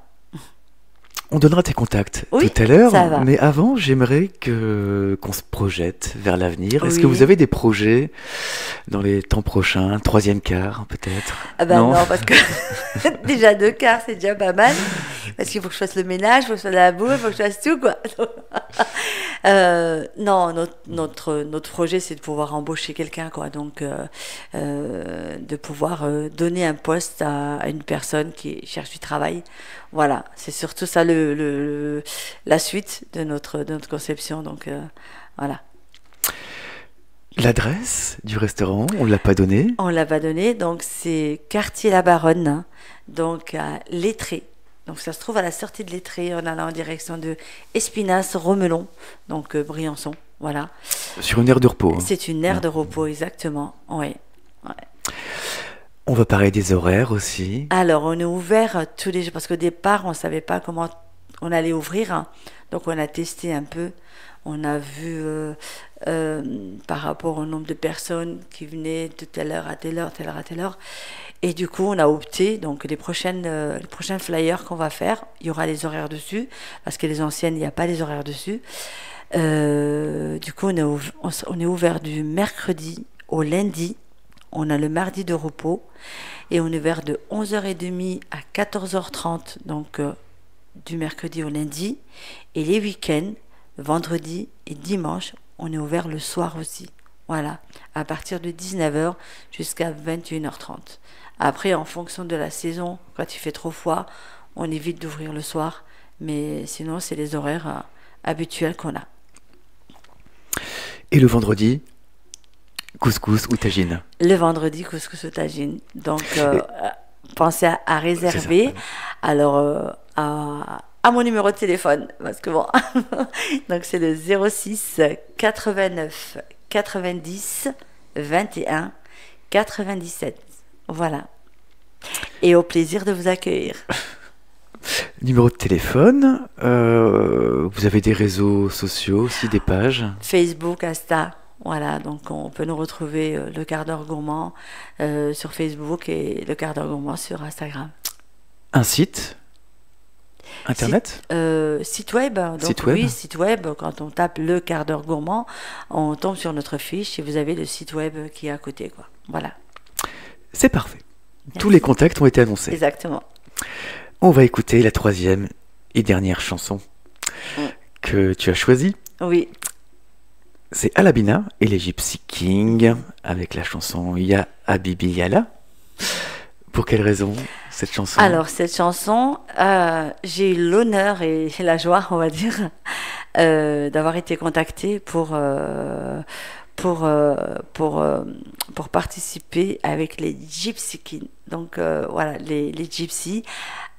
On donnera tes contacts Oui, tout à l'heure, ça va. mais avant, j'aimerais qu'on se projette vers l'avenir. Est-ce Oui. que vous avez des projets dans les temps prochains, troisième quart peut-être? Ah ben non, parce que déjà 2 quarts, c'est déjà pas mal. Parce qu'il faut que je fasse le ménage, il faut que je fasse la bouffe, il faut que je fasse tout, quoi. Non, notre projet, c'est de pouvoir embaucher quelqu'un, quoi. Donc, de pouvoir donner un poste à une personne qui cherche du travail. Voilà, c'est surtout ça la suite de notre conception. Donc, voilà. L'adresse du restaurant, on ne l'a pas donnée. On l'a pas donné, donc c'est quartier La Baronne, hein, donc à Lettré. Donc ça se trouve à la sortie de Lettré, en allant en direction de Espinasse, Romelon, donc Briançon, voilà. Sur une aire de repos. Hein. C'est une aire de repos, exactement, oui. Ouais. On va parler des horaires aussi. Alors on est ouvert tous les jours, parce qu'au départ on ne savait pas comment on allait ouvrir, hein. Donc on a testé un peu, on a vu par rapport au nombre de personnes qui venaient de telle heure à telle heure, telle heure à telle heure. Et du coup, on a opté, donc les prochains flyers qu'on va faire, il y aura les horaires dessus, parce que les anciennes, il n'y a pas les horaires dessus. Du coup, on est ouvert du mercredi au lundi, on a le mardi de repos, et on est ouvert de 11h30 à 14h30, donc du mercredi au lundi, et les week-ends, vendredi et dimanche, on est ouvert le soir aussi. Voilà, à partir de 19h jusqu'à 21h30. Après, en fonction de la saison, quand il fait trop froid, on évite d'ouvrir le soir. Mais sinon, c'est les horaires habituels qu'on a. Et le vendredi, couscous ou tagine? Le vendredi, couscous ou tagine. Donc, pensez à réserver. Alors, à mon numéro de téléphone. Parce que bon, donc c'est le 06 89 90 21 97. Voilà. Et au plaisir de vous accueillir. Numéro de téléphone, vous avez des réseaux sociaux aussi, des pages? Facebook, Insta, voilà, donc on peut nous retrouver le quart d'heure gourmand sur Facebook et le quart d'heure gourmand sur Instagram. Un site internet? Site web, donc site web. Oui, site web, quand on tape le quart d'heure gourmand, on tombe sur notre fiche et vous avez le site web qui est à côté, quoi. Voilà. C'est parfait. Merci. Tous les contacts ont été annoncés. Exactement. On va écouter la troisième et dernière chanson que tu as choisie. Oui. C'est Alabina et les Gypsy Kings avec la chanson Ya Habibi Yala. Pour quelle raison cette chanson? Alors cette chanson, j'ai eu l'honneur et la joie, on va dire, d'avoir été contactée pour pour, pour participer avec les Gypsy Kings. Donc voilà, les Gypsy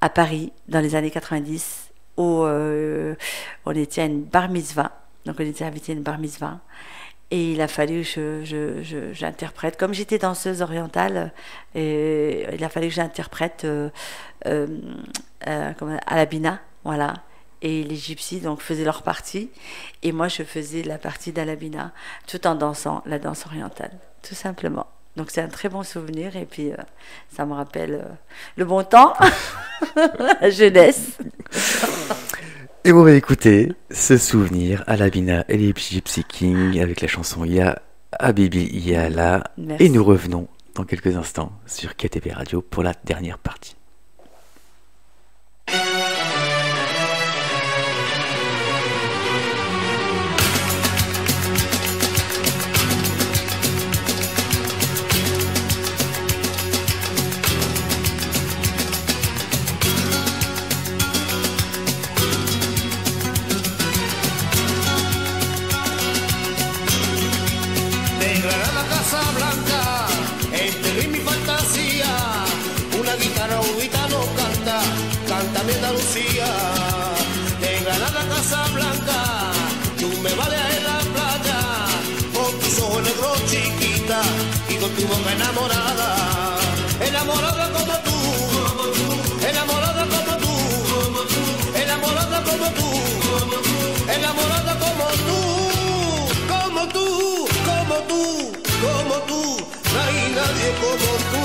à Paris dans les années 90 où on était à une bar mitzvah. Donc on était invité à une bar mitzvah. Et il a fallu que j'interprète. Comme j'étais danseuse orientale, il a fallu que j'interprète à la Bina, voilà. Et les gypsies donc faisaient leur partie, et moi je faisais la partie d'Alabina, tout en dansant la danse orientale, tout simplement. Donc c'est un très bon souvenir, et puis ça me rappelle le bon temps, la jeunesse. Et on va écouter ce souvenir Alabina et les Gypsy Kings avec la chanson Ya Habibi Ya Allah. Et nous revenons dans quelques instants sur KTB Radio pour la dernière partie. Andalucía, de Granada a Casablanca, tú me vales en la playa, con tus ojos negros chiquita y con tu boca enamorada, enamorada como tú, enamorada como tú, enamorada como tú, enamorada como tú, como tú, como tú, como tú, no hay nadie como tú.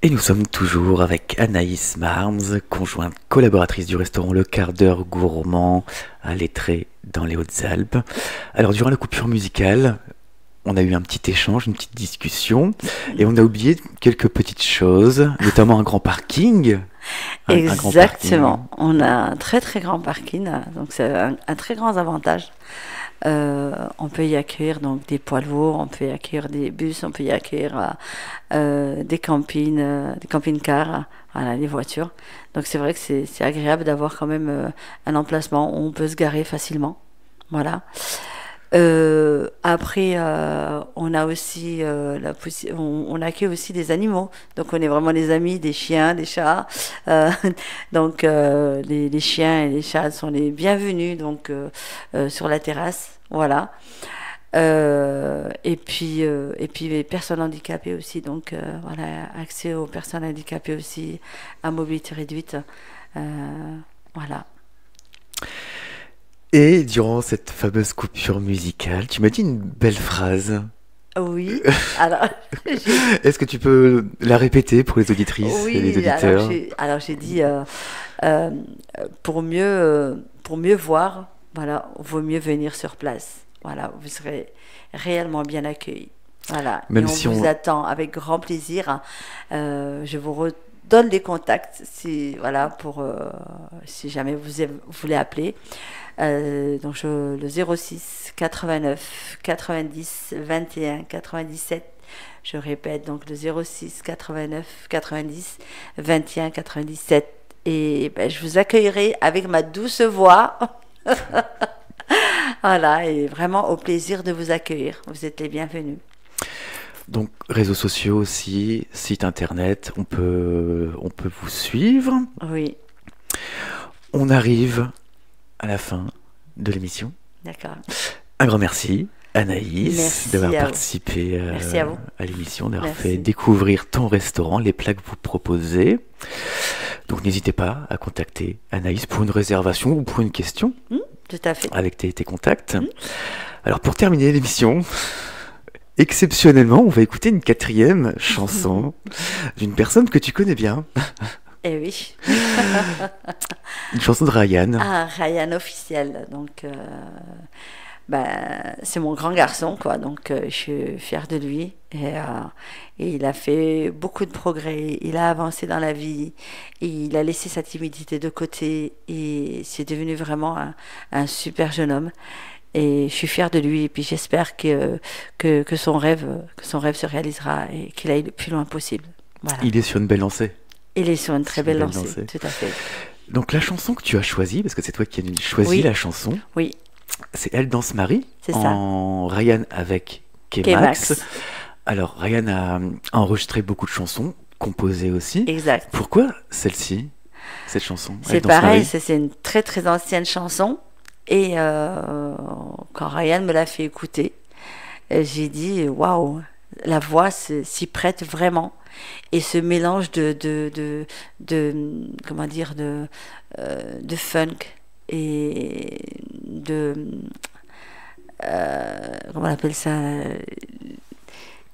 Et nous sommes toujours avec Anaïs Marms, conjointe collaboratrice du restaurant Le Quart d'Heure Gourmand à Lettré dans les Hautes-Alpes. Alors durant la coupure musicale, on a eu un petit échange, une petite discussion, et on a oublié quelques petites choses, notamment un grand parking. Exactement, grand parking. On a un très très grand parking, donc c'est un très grand avantage. On peut y accueillir donc des poids lourds, on peut y accueillir des bus, on peut y accueillir des camping-cars, voilà, les voitures. Donc c'est vrai que c'est agréable d'avoir quand même un emplacement où on peut se garer facilement. Voilà. Après, on a aussi on accueille aussi des animaux. Donc on est vraiment des amis des chiens, des chats. Donc les chiens et les chats sont les bienvenus donc sur la terrasse. Voilà. Et puis les personnes handicapées aussi. Donc voilà, accès aux personnes handicapées aussi à mobilité réduite. Voilà. Et durant cette fameuse coupure musicale, tu m'as dit une belle phrase. Oui, alors Est-ce que tu peux la répéter pour les auditrices et les auditeurs? alors j'ai dit pour mieux voir, voilà, vaut mieux venir sur place. Voilà, vous serez réellement bien accueillis. Voilà, Même et on si vous attend avec grand plaisir. Je vous redonne les contacts si jamais vous voulez appeler. Donc le 06 89 90 21 97. Je répète, donc le 06 89 90 21 97. Et je vous accueillerai avec ma douce voix. Voilà, et vraiment au plaisir de vous accueillir. Vous êtes les bienvenus. Donc réseaux sociaux aussi, site internet, on peut vous suivre. Oui. On arrive à la fin de l'émission. D'accord. Un grand merci, Anaïs, Merci d'avoir à vous. participé Merci à vous. à l'émission, d'avoir Merci. fait découvrir ton restaurant, les plats que vous proposez. Donc n'hésitez pas à contacter Anaïs pour une réservation ou pour une question Tout à fait. avec tes contacts. Alors pour terminer l'émission, exceptionnellement, on va écouter une 4e chanson d'une personne que tu connais bien. Eh oui. Une chanson de Ryan. Ah, Ryan officiel. Donc, c'est mon grand garçon, quoi. Donc, je suis fière de lui. Et il a fait beaucoup de progrès. Il a avancé dans la vie. Et il a laissé sa timidité de côté. Et c'est devenu vraiment un super jeune homme. Et je suis fière de lui. Et puis, j'espère que son rêve se réalisera et qu'il aille le plus loin possible. Voilà. Il est sur une belle lancée. Il est sur une très belle lancée. lancée. Tout à fait. Donc la chanson que tu as choisie, parce que c'est toi qui as choisi Oui. la chanson, Oui, c'est Elle danse Marie, c'est ça. en Ryan avec K-Max. Alors Ryan a enregistré beaucoup de chansons, composé aussi. Exact. Pourquoi celle-ci, cette chanson C'est Elle danse pareil, Marie c'est une très très ancienne chanson. Et quand Ryan me l'a fait écouter, j'ai dit waouh, la voix s'y prête vraiment. Et ce mélange de comment dire de funk et de comment on appelle ça,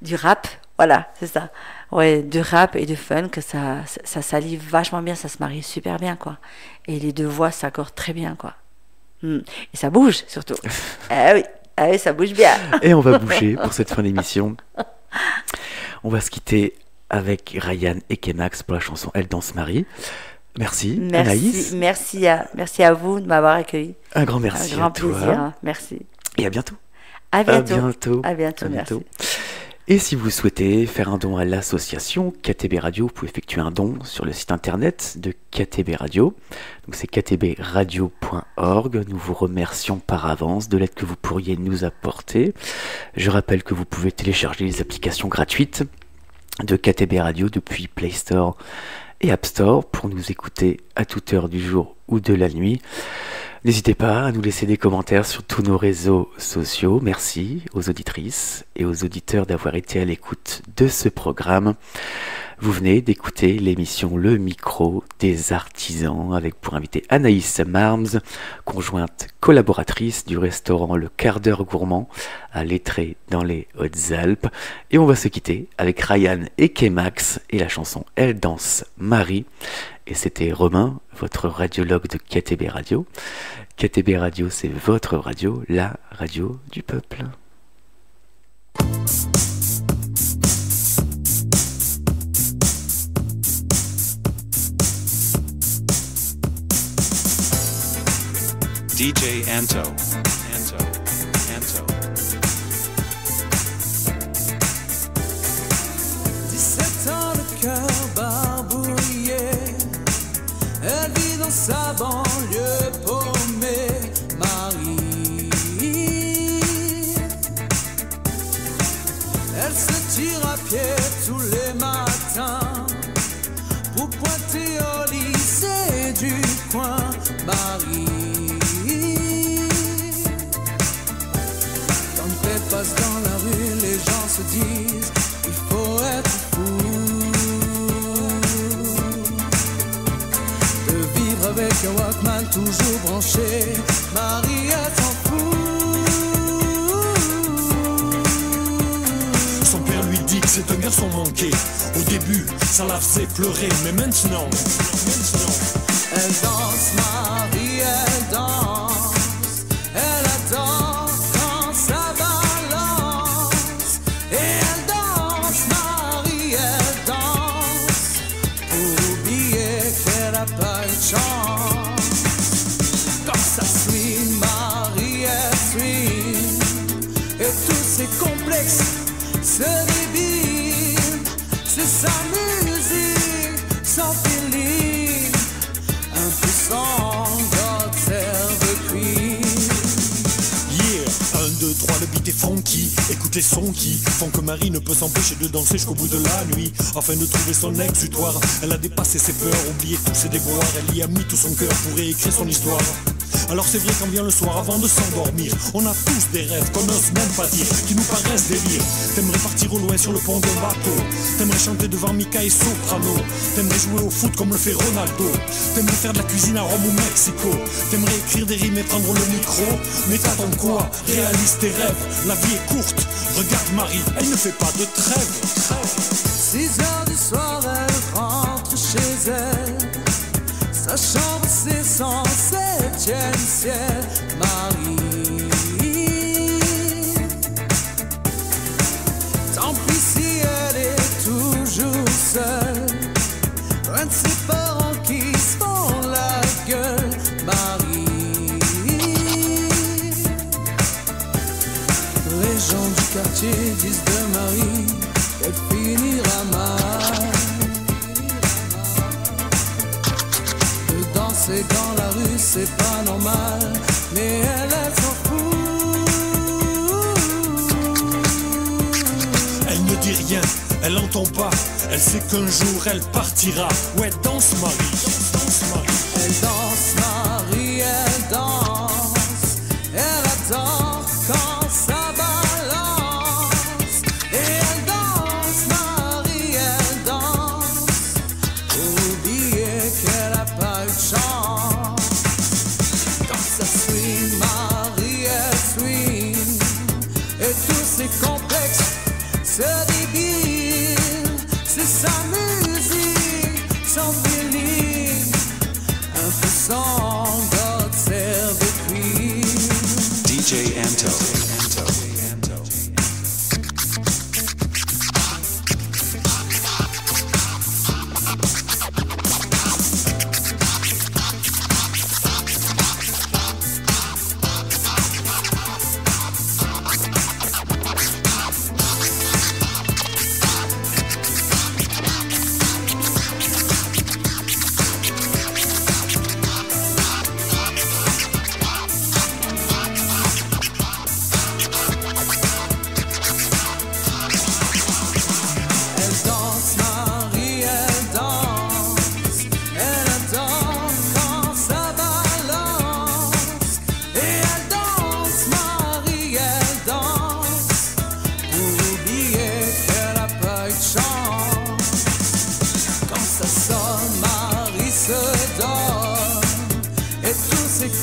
du rap, voilà, c'est ça. Ouais, de rap et de funk, ça s'allie vachement bien, ça se marie super bien, quoi. Et les deux voix s'accordent très bien, quoi. Et ça bouge surtout. Ah oui, ça bouge bien. Et on va bouger pour cette fin d'émission. On va se quitter avec Ryan et K-Max pour la chanson Elle danse Marie. Merci, Anaïs. Merci à vous de m'avoir accueilli. Un grand merci Un grand à toi. plaisir, hein. Merci. Et à bientôt. À bientôt. À À bientôt, À merci. Et si vous souhaitez faire un don à l'association KTB Radio, vous pouvez effectuer un don sur le site internet de KTB Radio. Donc c'est ktbradio.org. Nous vous remercions par avance de l'aide que vous pourriez nous apporter. Je rappelle que vous pouvez télécharger les applications gratuites de KTB Radio depuis Play Store et App Store pour nous écouter à toute heure du jour ou de la nuit. N'hésitez pas à nous laisser des commentaires sur tous nos réseaux sociaux. Merci aux auditrices et aux auditeurs d'avoir été à l'écoute de ce programme. Vous venez d'écouter l'émission Le Micro des Artisans avec pour invité Anaïs Marms, conjointe collaboratrice du restaurant Le Quart d'heure Gourmand à Lettré dans les Hautes-Alpes. Et on va se quitter avec Ryan et K-Max et la chanson Elle danse Marie. Et c'était Romain, votre radiologue de KTB Radio. KTB Radio, c'est votre radio, la radio du peuple. DJ Anto. branchée, Marie elle s'en fout. Son père lui dit que c'est un garçon manqué. Au début, ça la faisait pleurer, mais maintenant. Elle danse, Marie, elle danse. Elle adore quand ça balance. Et elle danse, Marie, elle danse. Pour oublier qu'elle a pas eu de chance. Quand ça swing, Marie, elle swing. Et tous ses complexes se débilent. C'est sa musique, sans feeling. Un peu sans God serve queen. Yeah, 1, 2, 3, le beat est funky. Écoute les sons qui font que Marie ne peut s'empêcher de danser jusqu'au bout de la nuit. Afin de trouver son exutoire, elle a dépassé ses peurs, oublié tous ses déboires. Elle y a mis tout son cœur pour réécrire son histoire. Alors c'est vrai quand vient le soir avant de s'endormir, on a tous des rêves qu'on n'ose même pas dire, qui nous paraissent délire. T'aimerais partir au loin sur le pont d'un bateau. T'aimerais chanter devant Mika et Soprano. T'aimerais jouer au foot comme le fait Ronaldo. T'aimerais faire de la cuisine à Rome ou Mexico. T'aimerais écrire des rimes et prendre le micro. Mais t'attends quoi? Réalise tes rêves. La vie est courte. Regarde Marie, elle ne fait pas de trêve. 6 heures du soir, elle rentre chez elle. Sa chambre c'est son 7e ciel. Marie, tant pis si elle est toujours seule, loin de ses parents qui se font la gueule. Marie, les gens du quartier disent de Marie qu'elle finira mal. Danser dans la rue c'est pas normal, mais elle s'en fout. Elle ne dit rien, elle n'entend pas. Elle sait qu'un jour elle partira. Ouais, danse Marie, danse Marie. Elle danse Marie, elle danse. Elle adore quand ça balance. Et elle danse Marie, elle danse. Pour oublier qu'elle a pas eu de chance. Quand ça swing, Marie, elle swing. Et tous ses complexes se débilent. C'est sa musique, son feeling. Un peu sans God serve queen. DJ Anto.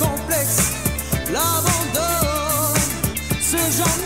Complexes l'abandonnent, ce genre